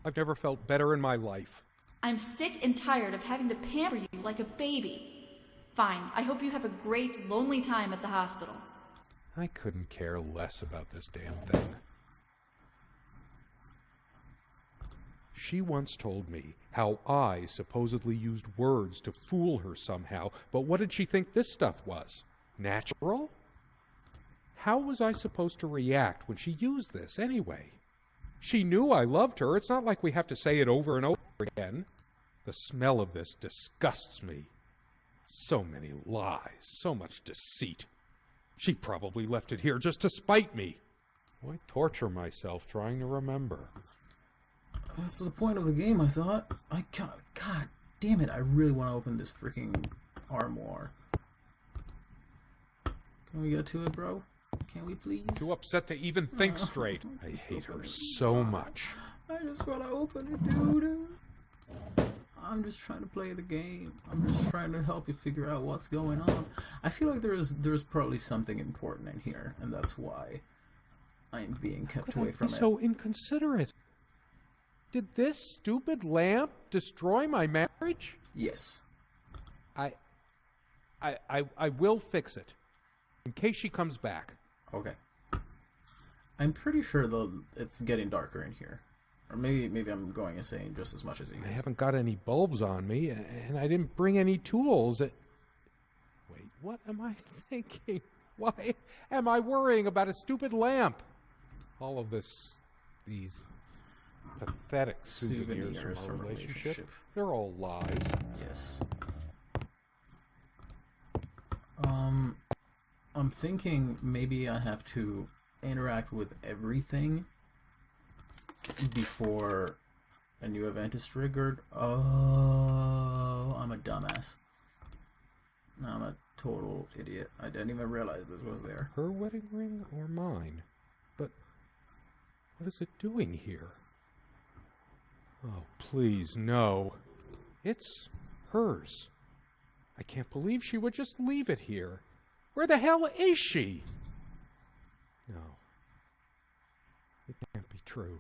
I've never felt better in my life. I'm sick and tired of having to pamper you like a baby. Fine, I hope you have a great, lonely time at the hospital. I couldn't care less about this damn thing. She once told me how I supposedly used words to fool her somehow, but what did she think this stuff was? Natural? How was I supposed to react when she used this anyway? She knew I loved her. It's not like we have to say it over and over again. The smell of this disgusts me. So many lies, so much deceit. She probably left it here just to spite me. Why torture myself trying to remember? That's the point of the game, I thought. God damn it, I really want to open this freaking armoire. Can we get to it, bro? Can we please? Too upset to even think straight. I hate her so much. I just want to open it, dude. I'm just trying to play the game. I'm just trying to help you figure out what's going on. I feel like there's probably something important in here, and that's why I'm being kept away from it. So inconsiderate. Did this stupid lamp destroy my marriage? Yes. I will fix it. In case she comes back. Okay. I'm pretty sure though it's getting darker in here. Or maybe I'm going insane just as much as he is. I haven't got any bulbs on me, and I didn't bring any tools. Wait, what am I thinking? Why am I worrying about a stupid lamp? All of these pathetic souvenirs from our relationship. They're all lies. Yes. I'm thinking maybe I have to interact with everything before a new event is triggered. Oh, I'm a dumbass. I'm a total idiot. I didn't even realize this was there. Her wedding ring or mine? But what is it doing here? Oh, please, no. It's hers. I can't believe she would just leave it here. Where the hell is she? No. It can't be true.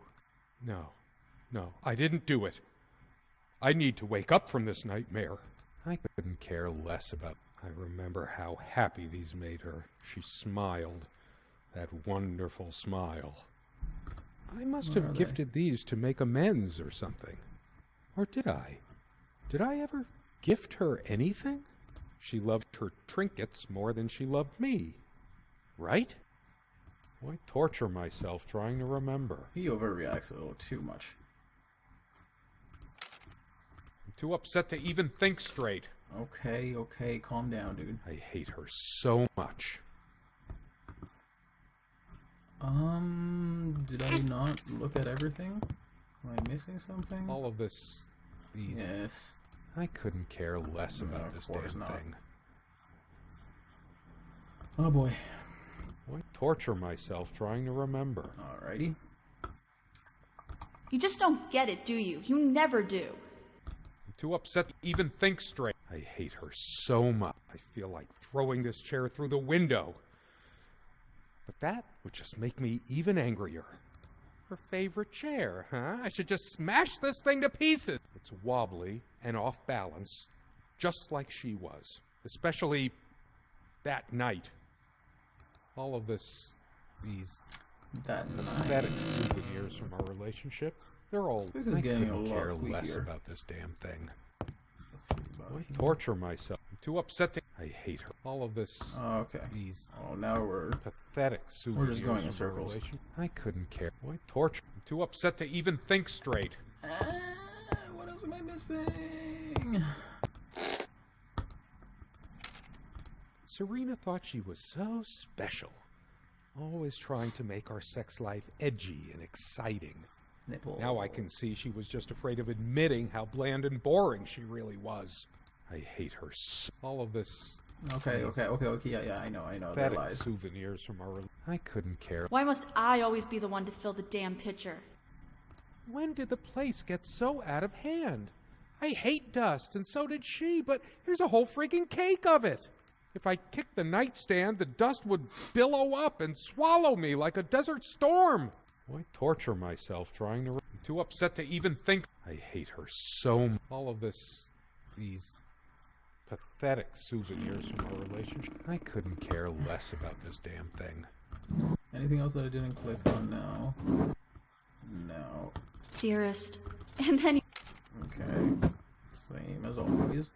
No, I didn't do it. I need to wake up from this nightmare. I couldn't care less about... I remember how happy these made her. She smiled. That wonderful smile. I must have gifted these to make amends or something. Or did I? Did I ever gift her anything? She loved her trinkets more than she loved me. Right? Why torture myself trying to remember? He overreacts a little too much. I'm too upset to even think straight. Okay, calm down, dude. I hate her so much. Did I not look at everything? Am I missing something? All of this... these... Yes. I couldn't care less about this damn thing. Oh boy. Why torture myself trying to remember? Alrighty. You just don't get it, do you? You never do. I'm too upset to even think straight. I hate her so much. I feel like throwing this chair through the window. But that would just make me even angrier. Her favorite chair, huh? I should just smash this thing to pieces. It's wobbly and off balance, just like she was. Especially that night. All of these pathetic souvenirs from our relationship, they're all... This is getting a lot care squeakier. less about this damn thing. Let's see about Why torture myself? I'm too upset to... I hate her. All of this... okay. Oh, now we're... pathetic souvenirs. We're just going in circles. I couldn't care. Why torture? I'm too upset to even think straight. What else am I missing? Serena thought she was so special. Always trying to make our sex life edgy and exciting. Nipple. Now I can see she was just afraid of admitting how bland and boring she really was. I hate her. All of this... Okay, yeah, I know, they're lies. Souvenirs from our... I couldn't care. Why must I always be the one to fill the damn pitcher? When did the place get so out of hand? I hate dust, and so did she, but here's a whole freaking cake of it. If I kicked the nightstand, the dust would billow up and swallow me like a desert storm. Why torture myself trying to... I'm too upset to even think. I hate her so much. All of these pathetic souvenirs from our relationship. I couldn't care less about this damn thing. Anything else that I didn't click on? No. No. Dearest. And then Okay. Same as always.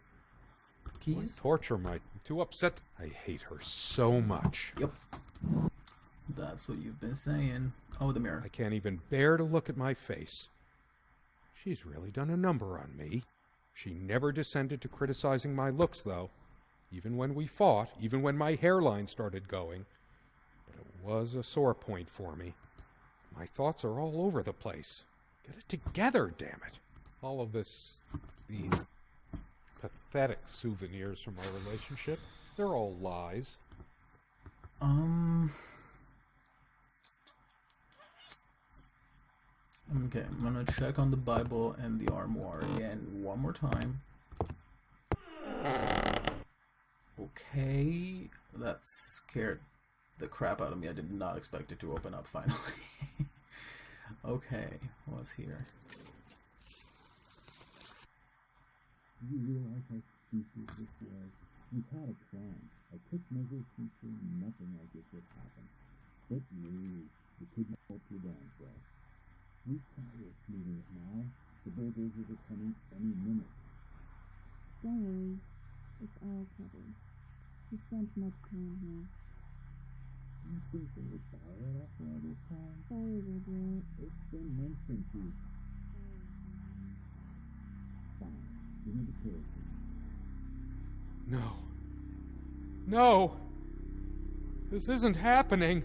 Keys? Torture my... I'm too upset. I hate her so much. Yep. That's what you've been saying. Oh, the mirror. I can't even bear to look at my face. She's really done a number on me. She never descended to criticizing my looks, though. Even when we fought, even when my hairline started going. But it was a sore point for me. My thoughts are all over the place. Get it together, damn it. All of these pathetic souvenirs from our relationship, they're all lies. Okay, I'm gonna check on the Bible and the armoire again one more time. Okay, that scared the crap out of me. I did not expect it to open up finally. Okay, what's here? You realize how stupid this was? We've had a plan. I took measures to ensure nothing like this would happen. But you couldn't help your downfall. We've tried moving it now. The bulldozers are coming any minute. Don't worry. It's all covered. We spent much time here. You think they would fire it after all this time? Sorry, Roger. It's been months since you... Fine. Give me the kerosene. No. No! This isn't happening!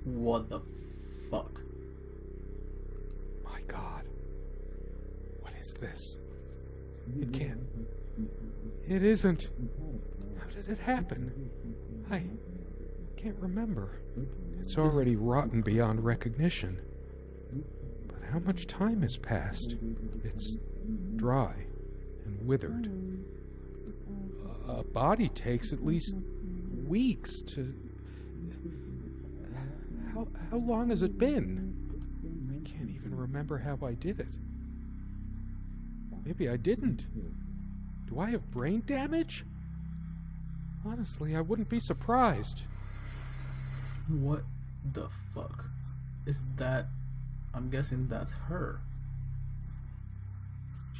What the fuck? My God. What is this? It can't... It isn't. How did it happen? I can't remember. It's already rotten beyond recognition. But how much time has passed? It's dry and withered. A body takes at least weeks to... How long has it been? I can't even remember how I did it. Maybe I didn't. Do I have brain damage? Honestly, I wouldn't be surprised. What the fuck? Is that... I'm guessing that's her.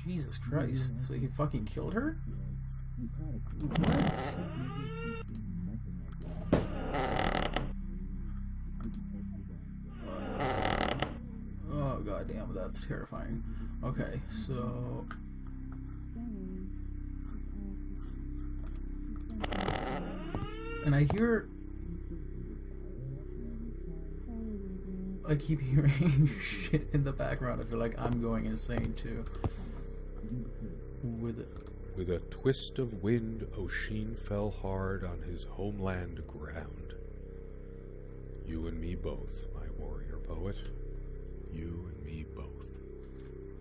Jesus Christ. So he fucking killed her? What? Oh goddamn, that's terrifying. Okay, so... And I keep hearing shit in the background. I feel like I'm going insane too. With a twist of wind, Oshin fell hard on his homeland ground. You and me both, my warrior poet. You and me both.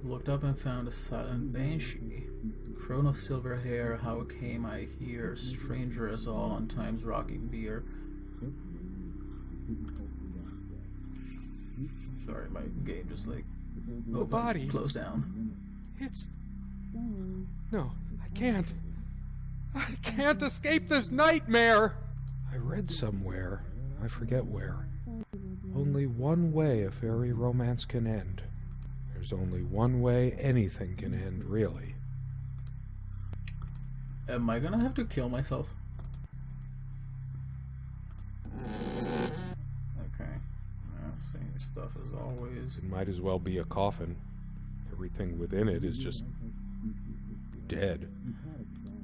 Looked up and found a silent banshee. Crone of silver hair, how came I here? Stranger as all on time's rocking bier. Sorry, my game just like... The body. Closed down. It's... No, I can't. I can't escape this nightmare! I read somewhere, I forget where. Only one way a fairy romance can end. There's only one way anything can end, really. Am I gonna have to kill myself? Okay. Same stuff as always. It might as well be a coffin. Everything within it is just dead.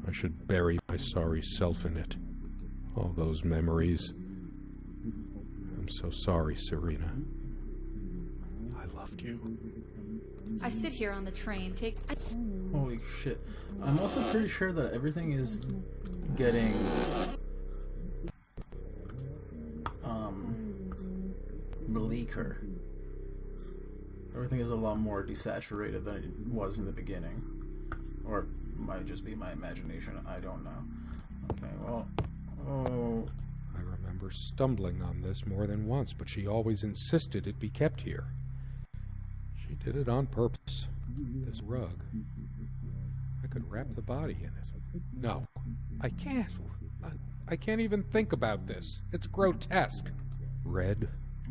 I should bury my sorry self in it. All those memories. I'm so sorry, Serena. I loved you. I sit here on the train, Holy shit. I'm also pretty sure that everything is getting... bleaker. Everything is a lot more desaturated than it was in the beginning. Or might just be my imagination, I don't know. Okay, well... Oh... I remember stumbling on this more than once, but she always insisted it be kept here. She did it on purpose. This rug. I could wrap the body in it. No, I can't. I can't even think about this. It's grotesque. Red,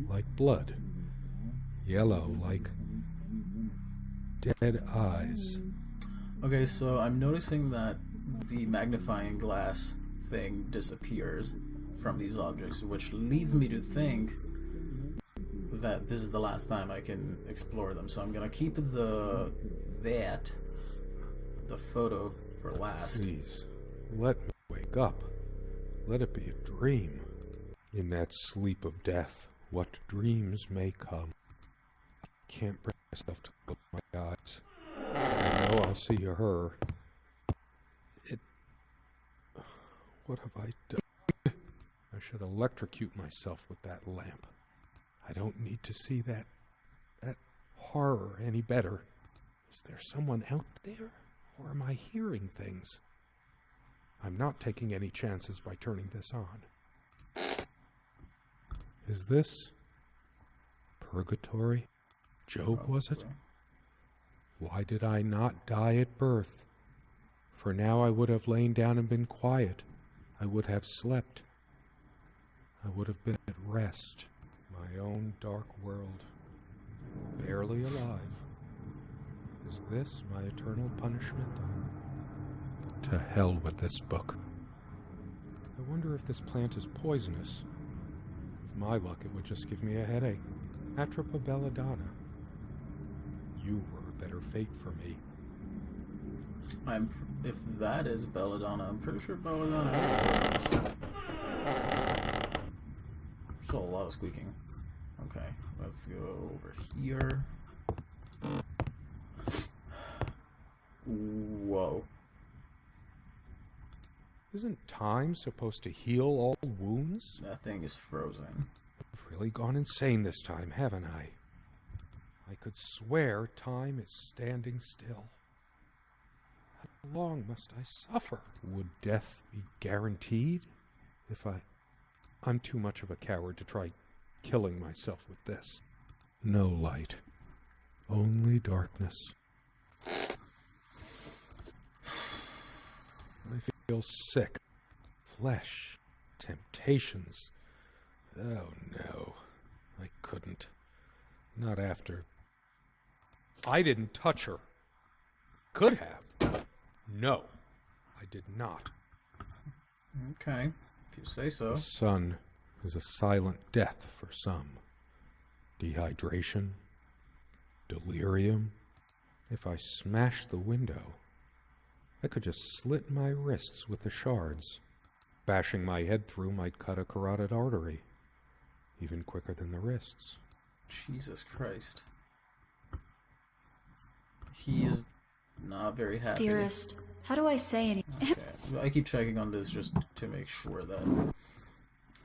like blood. Yellow, like dead eyes. Okay, so I'm noticing that the magnifying glass thing disappears from these objects, which leads me to think that this is the last time I can explore them. So I'm gonna keep the photo for last. Please, let me wake up. Let it be a dream. In that sleep of death, what dreams may come. I can't bring myself to close my eyes. I know I'll see her. What have I done? I should electrocute myself with that lamp. I don't need to see that horror any better. Is there someone out there? Or am I hearing things? I'm not taking any chances by turning this on. Is this purgatory? Job, was it? Why did I not die at birth? For now I would have lain down and been quiet. I would have slept. I would have been at rest. My own dark world. Barely alive. Is this my eternal punishment? To hell with this book. I wonder if this plant is poisonous. With my luck, it would just give me a headache. Atropa belladonna. You were a better fate for me. If that is belladonna, I'm pretty sure belladonna is poisonous. Saw a lot of squeaking. Okay, let's go over here. Whoa. Isn't time supposed to heal all wounds? That thing is frozen. I've really gone insane this time, haven't I? I could swear time is standing still. How long must I suffer? Would death be guaranteed? I'm too much of a coward to try killing myself with this. No light. Only darkness. I feel sick. Flesh. Temptations. Oh no. I couldn't. Not after. I didn't touch her. Could have. No. I did not. Okay, if you say so. The sun is a silent death for some. Dehydration. Delirium. If I smash the window, I could just slit my wrists with the shards. Bashing my head through might cut a carotid artery, even quicker than the wrists. Jesus Christ. He's not very happy. Dearest, how do I say anything? Okay. I keep checking on this just to make sure that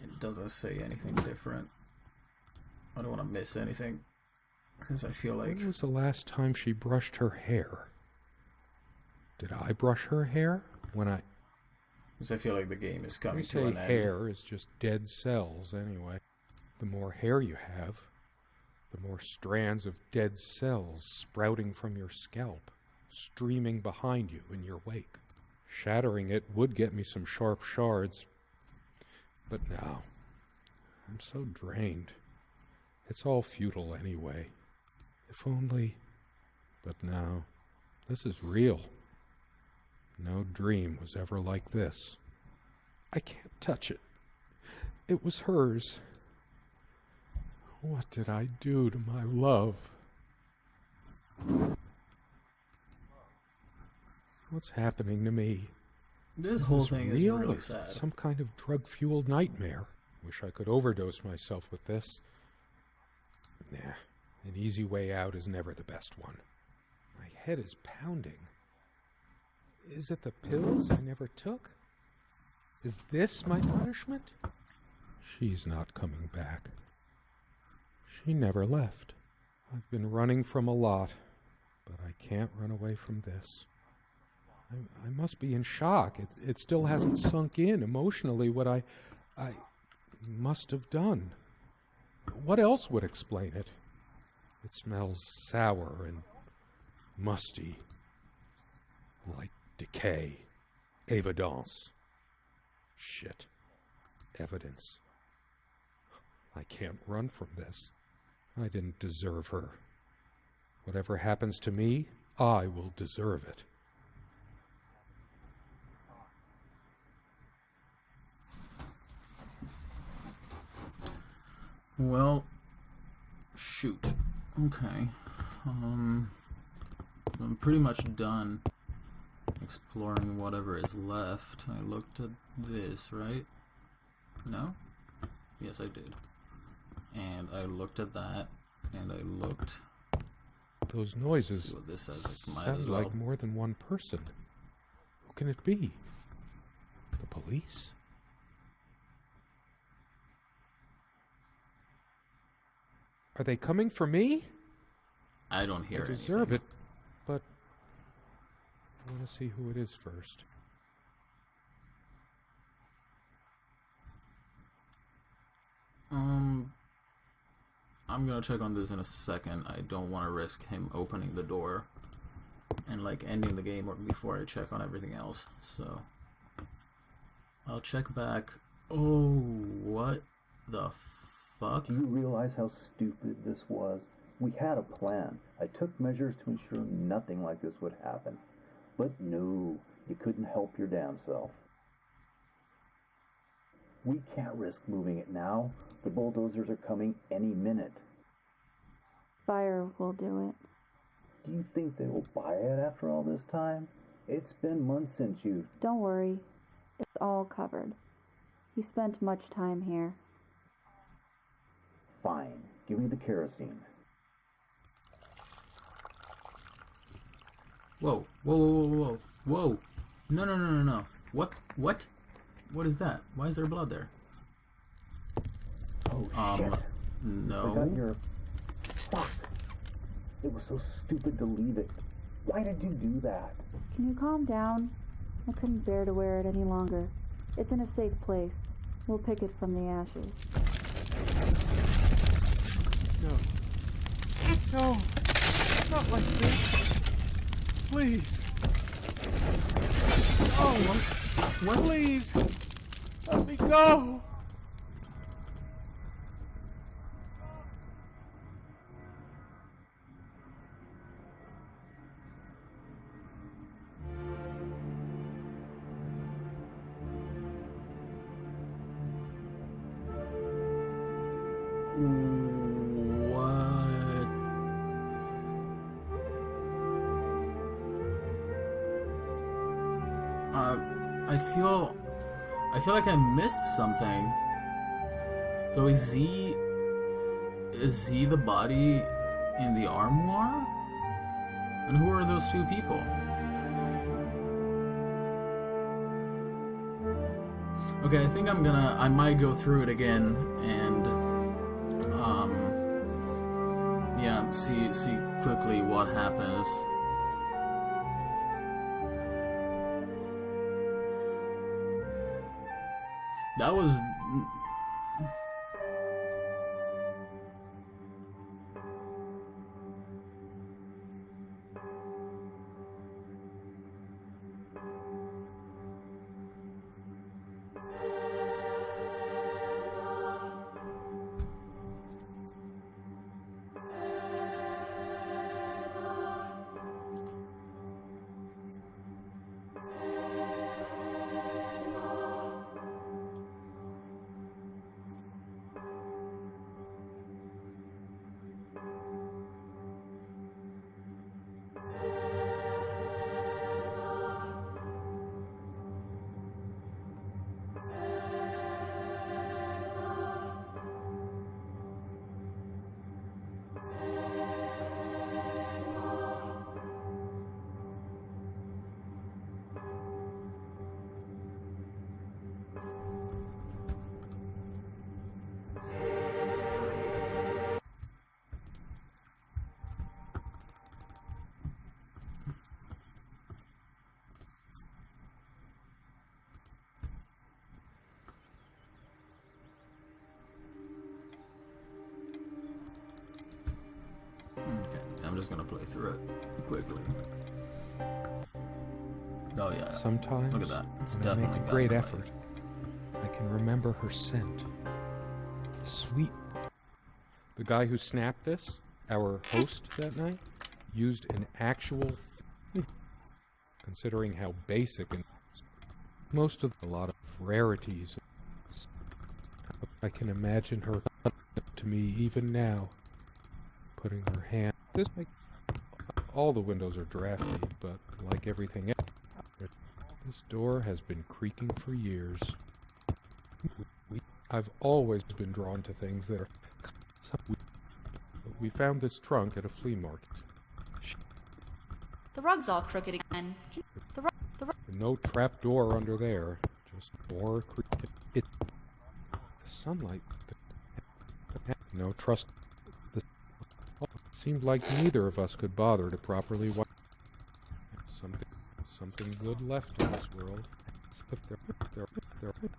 it doesn't say anything different. I don't want to miss anything, because I feel like... When was the last time she brushed her hair? Did I brush her hair? Because I feel like the game is coming They to an say end. hair is just dead cells anyway. The more hair you have, the more strands of dead cells sprouting from your scalp, streaming behind you in your wake. Shattering it would get me some sharp shards, but now I'm so drained. It's all futile anyway. If only... But now, this is real. No dream was ever like this. I can't touch it. It was hers. What did I do to my love? What's happening to me? This whole Is thing is real? really sad. Some kind of drug-fueled nightmare. Wish I could overdose myself with this. Nah, an easy way out is never the best one. My head is pounding. Is it the pills I never took? Is this my punishment? She's not coming back. She never left. I've been running from a lot, but I can't run away from this. I must be in shock. It still hasn't sunk in emotionally what I must have done. What else would explain it? It smells sour and musty, like decay, evidence. Shit. Evidence. I can't run from this. I didn't deserve her. Whatever happens to me, I will deserve it. Well, shoot. Okay. I'm pretty much done exploring whatever is left. I looked at this, right? No? Yes, I did. And I looked at that, and I looked. Those noises See what this says. It might sound as well. like more than one person. Who can it be? The police? Are they coming for me? I don't hear I anything. deserve it, but I want to see who it is first. I'm gonna check on this in a second. I don't want to risk him opening the door and like ending the game or before I check on everything else. So I'll check back. Oh, what the fuck? Do you realize how stupid this was? We had a plan. I took measures to ensure nothing like this would happen. But no, you couldn't help your damn self. We can't risk moving it now. The bulldozers are coming any minute. Fire will do it. Do you think they will buy it after all this time? It's been months since you... Don't worry. It's all covered. He spent much time here. Fine. Give me the kerosene. Whoa, whoa, whoa, whoa, whoa, whoa. No, no, no, no, no. What? What? What is that? Why is there blood there? Oh, shit. Forgot No. your... Fuck. It was so stupid to leave it. Why did you do that? Can you calm down? I couldn't bear to wear it any longer. It's in a safe place. We'll pick it from the ashes. No. No. Not like this. Please. Oh, What? please. Let me go. What? I feel like I missed something. So is he the body in the armoire? And who are those two people? Okay, I think I might go through it again and yeah, see quickly what happens. That was... I'm just gonna play through it quickly. Oh yeah. Sometimes, Look at that. It's when I definitely make a got great play. effort, I can remember her scent. The sweet. The guy who snapped this, our host that night, used an actual. Considering how basic and most of a lot of rarities. I can imagine her to me even now, putting her hand. All the windows are drafty, but like everything else, this door has been creaking for years. I've always been drawn to things that are. We found this trunk at a flea market. The rug's all crooked again. The rug. No trap door under there, just more creaking. The sunlight. No trust. It seemed like neither of us could bother to properly watch. Something good left in this world.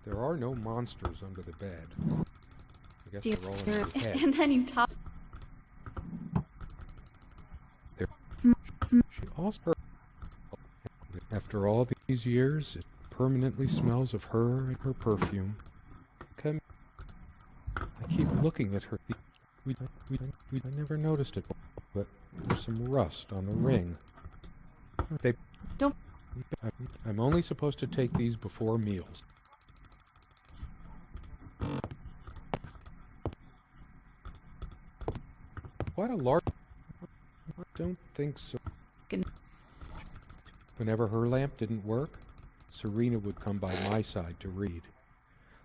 There are no monsters under the bed. I guess they're all in your head. And then you top. She also, after all these years, it permanently smells of her and her perfume. I keep looking at her. I never noticed it, but there's some rust on the ring. Don't. I'm only supposed to take these before meals. Quite a large. I don't think so. Whenever her lamp didn't work, Serena would come by my side to read.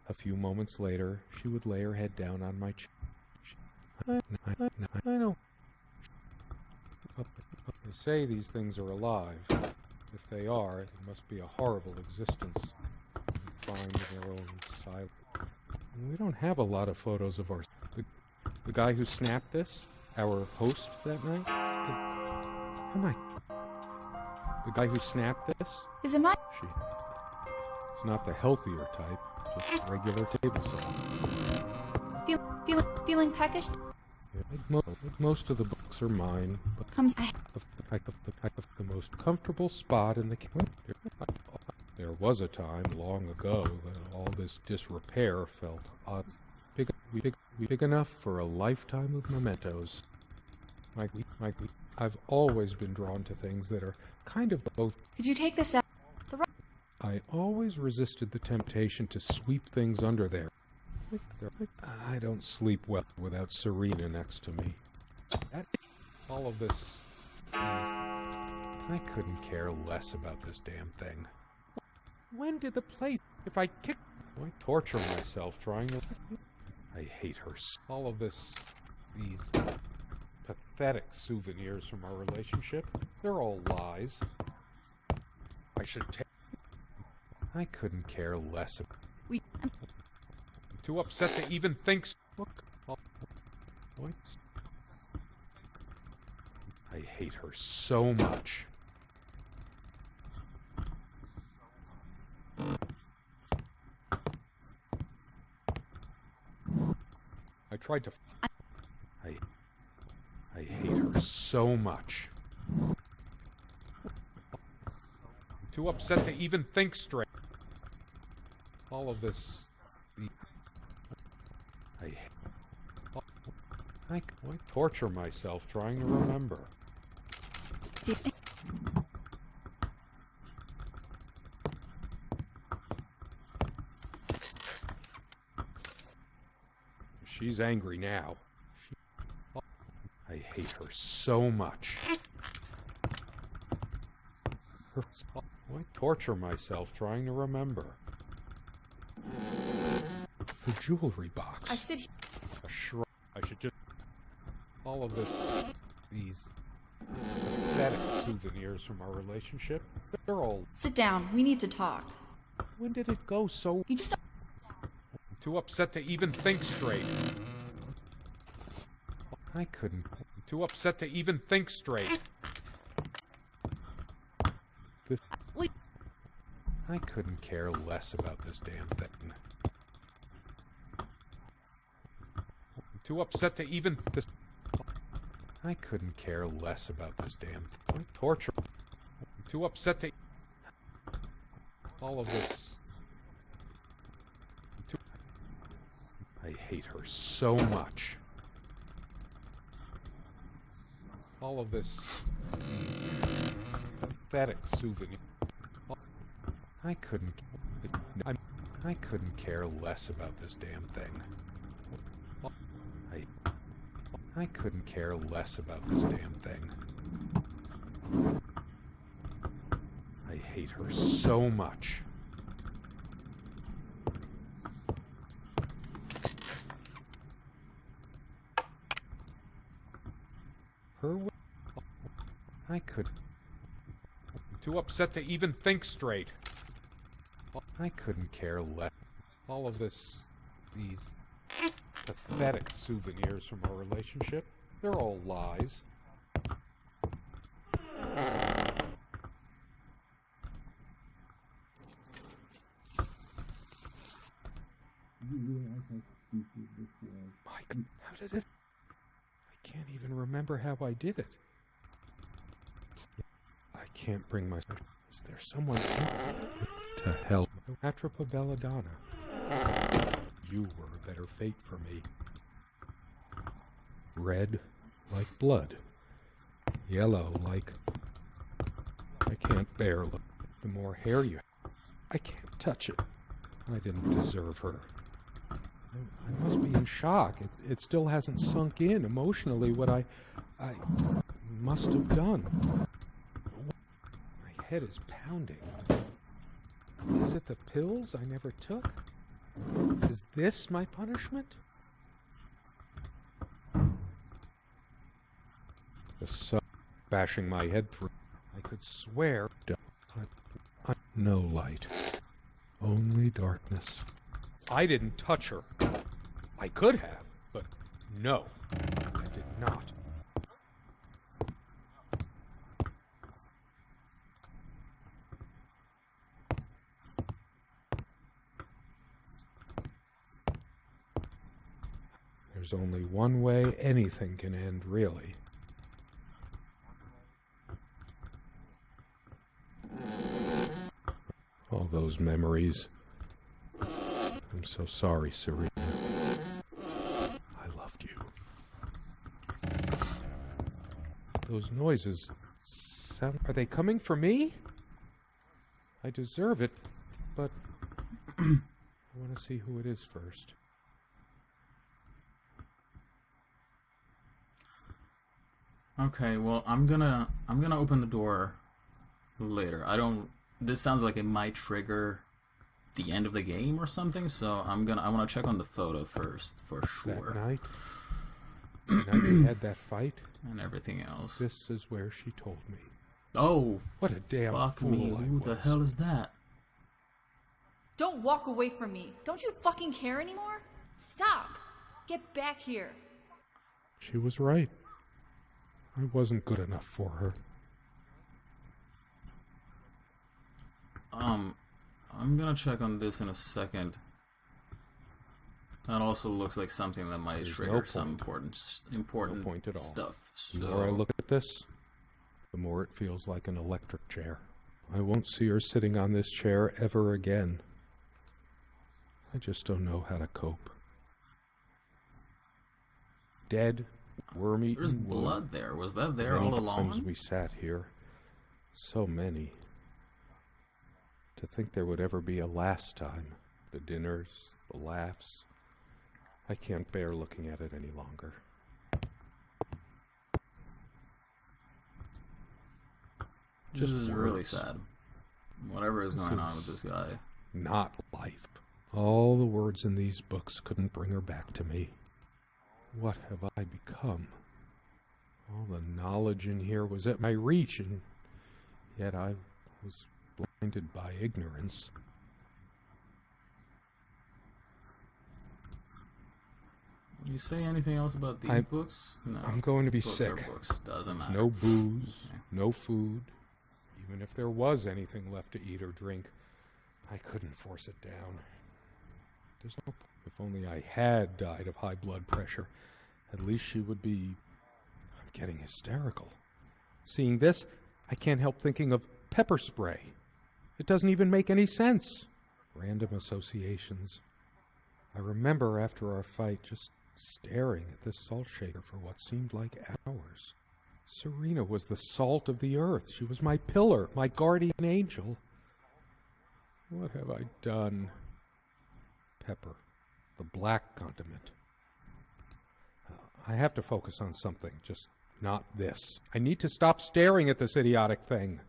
A few moments later, she would lay her head down on my chest. I know. They say these things are alive. If they are, it must be a horrible existence. Confined in their own silence. We don't have a lot of photos of our... The guy who snapped this, our host that night? The guy who snapped this? Is it my? It's not the healthier type, just regular table saw. Feeling peckish? Most of the books are mine, but Comes. the most comfortable spot in the kitchen. There was a time long ago that all this disrepair felt odd. Big enough for a lifetime of mementos. I've always been drawn to things that are kind of both. Could you take this out? I always resisted the temptation to sweep things under there. I don't sleep well without Serena next to me. All of this... I couldn't care less about this damn thing. When did the place... If I kick... I torture myself trying to... I hate her. All of this... These... pathetic souvenirs from our relationship. They're all lies. I should take... I couldn't care less about... I'm too upset to even think... What? I hate her so much. I tried to... I hate her so much. I'm too upset to even think straight. All of this... I torture myself trying to remember. She's angry now. I hate her so much. I torture myself trying to remember. The jewelry box. I sit here. A shrine. I should just... All of this... These... pathetic souvenirs from our relationship. They're all... Sit down. We need to talk. When did it go so... You just... I'm too upset to even think straight. I couldn't... I'm too upset to even think straight. This... I couldn't care less about this damn thing. I'm too upset to even... This... I couldn't care less about this damn torture. I'm too upset to... All of this... I hate her so much. All of this... pathetic souvenir. I couldn't care less about this damn thing. I couldn't care less about this damn thing. I hate her so much. I could... I'm too upset to even think straight. I couldn't care less. All of these pathetic souvenirs from our relationship, they're all lies. You realize how stupid this was? Mike, how did it... I can't even remember how I did it. I can't bring myself... Is there someone... To hell. Atropa Belladonna. You were a better fate for me. Red like blood. Yellow like... I can't bear the more hair you have. I can't touch it. I didn't deserve her. I must be in shock. It still hasn't sunk in emotionally what I must have done. My head is pounding. Is it the pills I never took? Is this my punishment? The sun bashing my head through. I could swear. No light. Only darkness. I didn't touch her. I could have, but no, I did not. There's only one way anything can end, really. All those memories. I'm so sorry, Serena. I loved you. Those noises sound... Are they coming for me? I deserve it, but I want to see who it is first. Okay, well, I'm gonna open the door later. This sounds like it might trigger the end of the game or something, so I want to check on the photo first for sure. That night, the night we had that fight, and everything else. This is where she told me. Oh, what a damn fuck fool me! I Who the was. hell is that? Don't walk away from me. Don't you fucking care anymore? Stop. Get back here. She was right. I wasn't good enough for her. I'm gonna check on this in a second. That also looks like something that might trigger some important point at all. stuff. So... The more I look at this, the more it feels like an electric chair. I won't see her sitting on this chair ever again. I just don't know how to cope. Dead, worm-eaten. There's blood there. Was that there Many all along? times we sat here. So many. To think there would ever be a last time. The dinners, the laughs. I can't bear looking at it any longer. This Just is really words. sad. Whatever is going on with this guy. Not life. All the words in these books couldn't bring her back to me. What have I become? All the knowledge in here was at my reach, and yet I was blinded by ignorance. You say anything else about these books? No. I'm going to be books sick. Are books. Doesn't matter. No booze, no food. Even if there was anything left to eat or drink, I couldn't force it down. There's no... If only I had died of high blood pressure, at least she would be getting hysterical. Seeing this, I can't help thinking of pepper spray. It doesn't even make any sense. Random associations. I remember after our fight just staring at this salt shaker for what seemed like hours. Serena was the salt of the earth. She was my pillar, my guardian angel. What have I done? Pepper, the black condiment. I have to focus on something, just not this. I need to stop staring at this idiotic thing.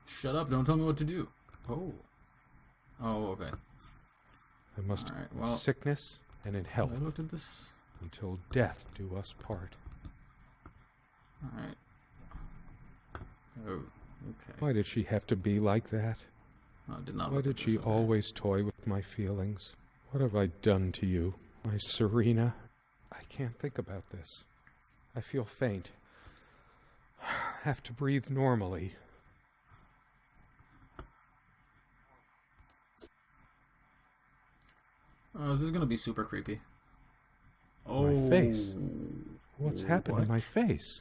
Shut up, don't tell me what to do. Oh. Oh, okay. I must All right, well, sickness and in health I looked at this. until death do us part. Alright. Oh, okay. Why did she have to be like that? I did not Why look did at she this, okay. always toy with my feelings? What have I done to you, my Serena? I can't think about this. I feel faint. Have to breathe normally. Oh, this is gonna be super creepy. Oh, My face. What's happened what? to my face?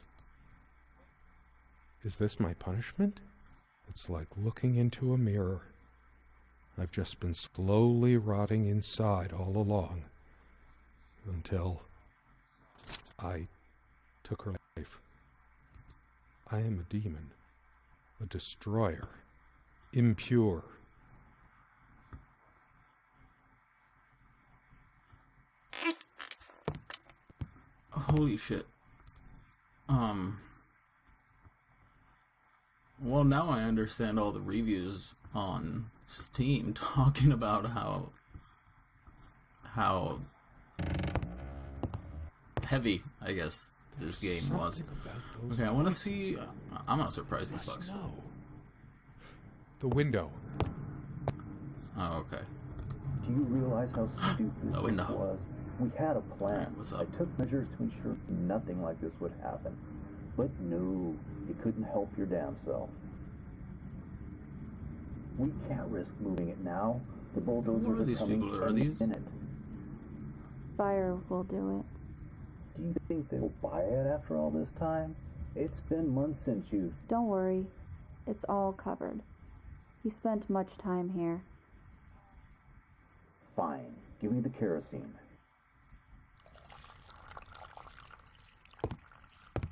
Is this my punishment? It's like looking into a mirror. I've just been slowly rotting inside all along. Until I took her life. I am a demon. A destroyer. Impure. Holy shit. Well, now I understand all the reviews on Steam talking about how heavy, I guess, this game was. Something about those Okay, I want to voices see. I'm not surprised these must fucks. know. The window. Oh, okay. Do you realize how stupid Oh, this no. was? We had a plan. Alright, what's up? I took measures to ensure nothing like this would happen. But no, you couldn't help your damn self. We can't risk moving it now. The Who are bulldozers these are coming people? Are any these- minute. Fire will do it. Do you think they'll buy it after all this time? It's been months since you... Don't worry. It's all covered. He spent much time here. Fine. Give me the kerosene.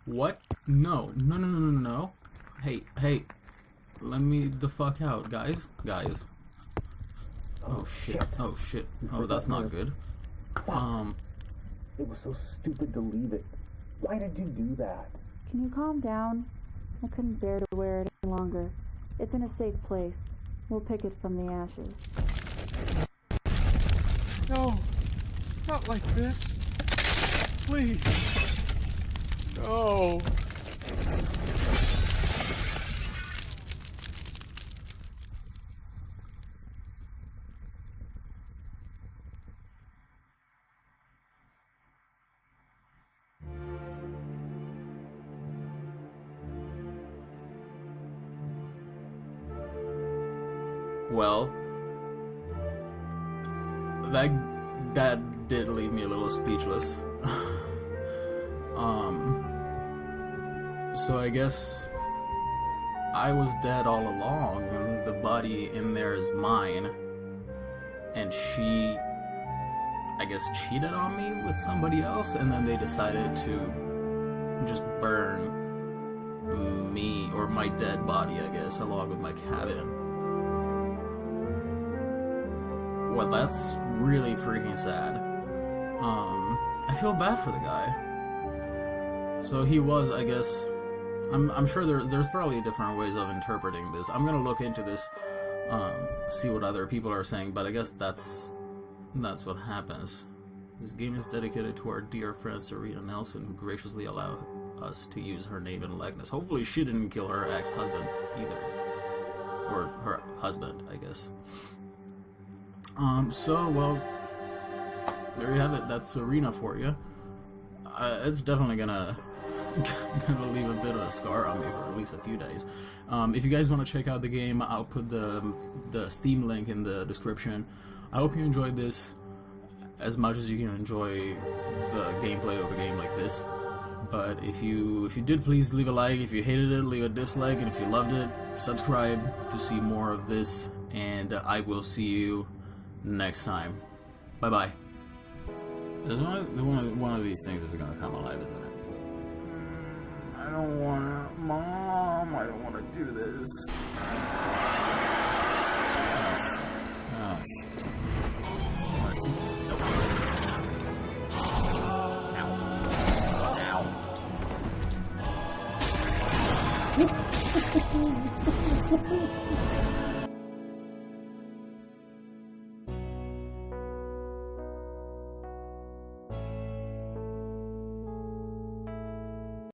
What? No. No, no, no, no, no, no. Hey, hey. Let me the fuck out, guys. Guys. Oh, shit. Oh, shit. Oh, that's not good. It was so stupid to leave it. Why did you do that? Can you calm down? I couldn't bear to wear it any longer. It's in a safe place. We'll pick it from the ashes. No, not like this. Please. No. Well, that did leave me a little speechless. So I guess I was dead all along, and the body in there is mine, and she, I guess, cheated on me with somebody else, and then they decided to just burn me, or my dead body, I guess, along with my cabin. Well, that's really freaking sad. I feel bad for the guy. So he was, I guess... I'm sure there's probably different ways of interpreting this. I'm gonna look into this, see what other people are saying, but I guess that's what happens. This game is dedicated to our dear friend Serena Nelson, who graciously allowed us to use her name and likeness. Hopefully she didn't kill her ex-husband either. Or her husband, I guess. So, well, there you have it. That's Serena for you. It's definitely gonna leave a bit of a scar on me for at least a few days. If you guys want to check out the game, I'll put the Steam link in the description. I hope you enjoyed this. as much as you can enjoy the gameplay of a game like this. But if you did, please leave a like. If you hated it, leave a dislike. And if you loved it, subscribe to see more of this. And I will see you next time. Bye bye. There's one of these things is gonna come alive, isn't it? I don't wanna, Mom. I don't wanna do this. Oh shit. Ow.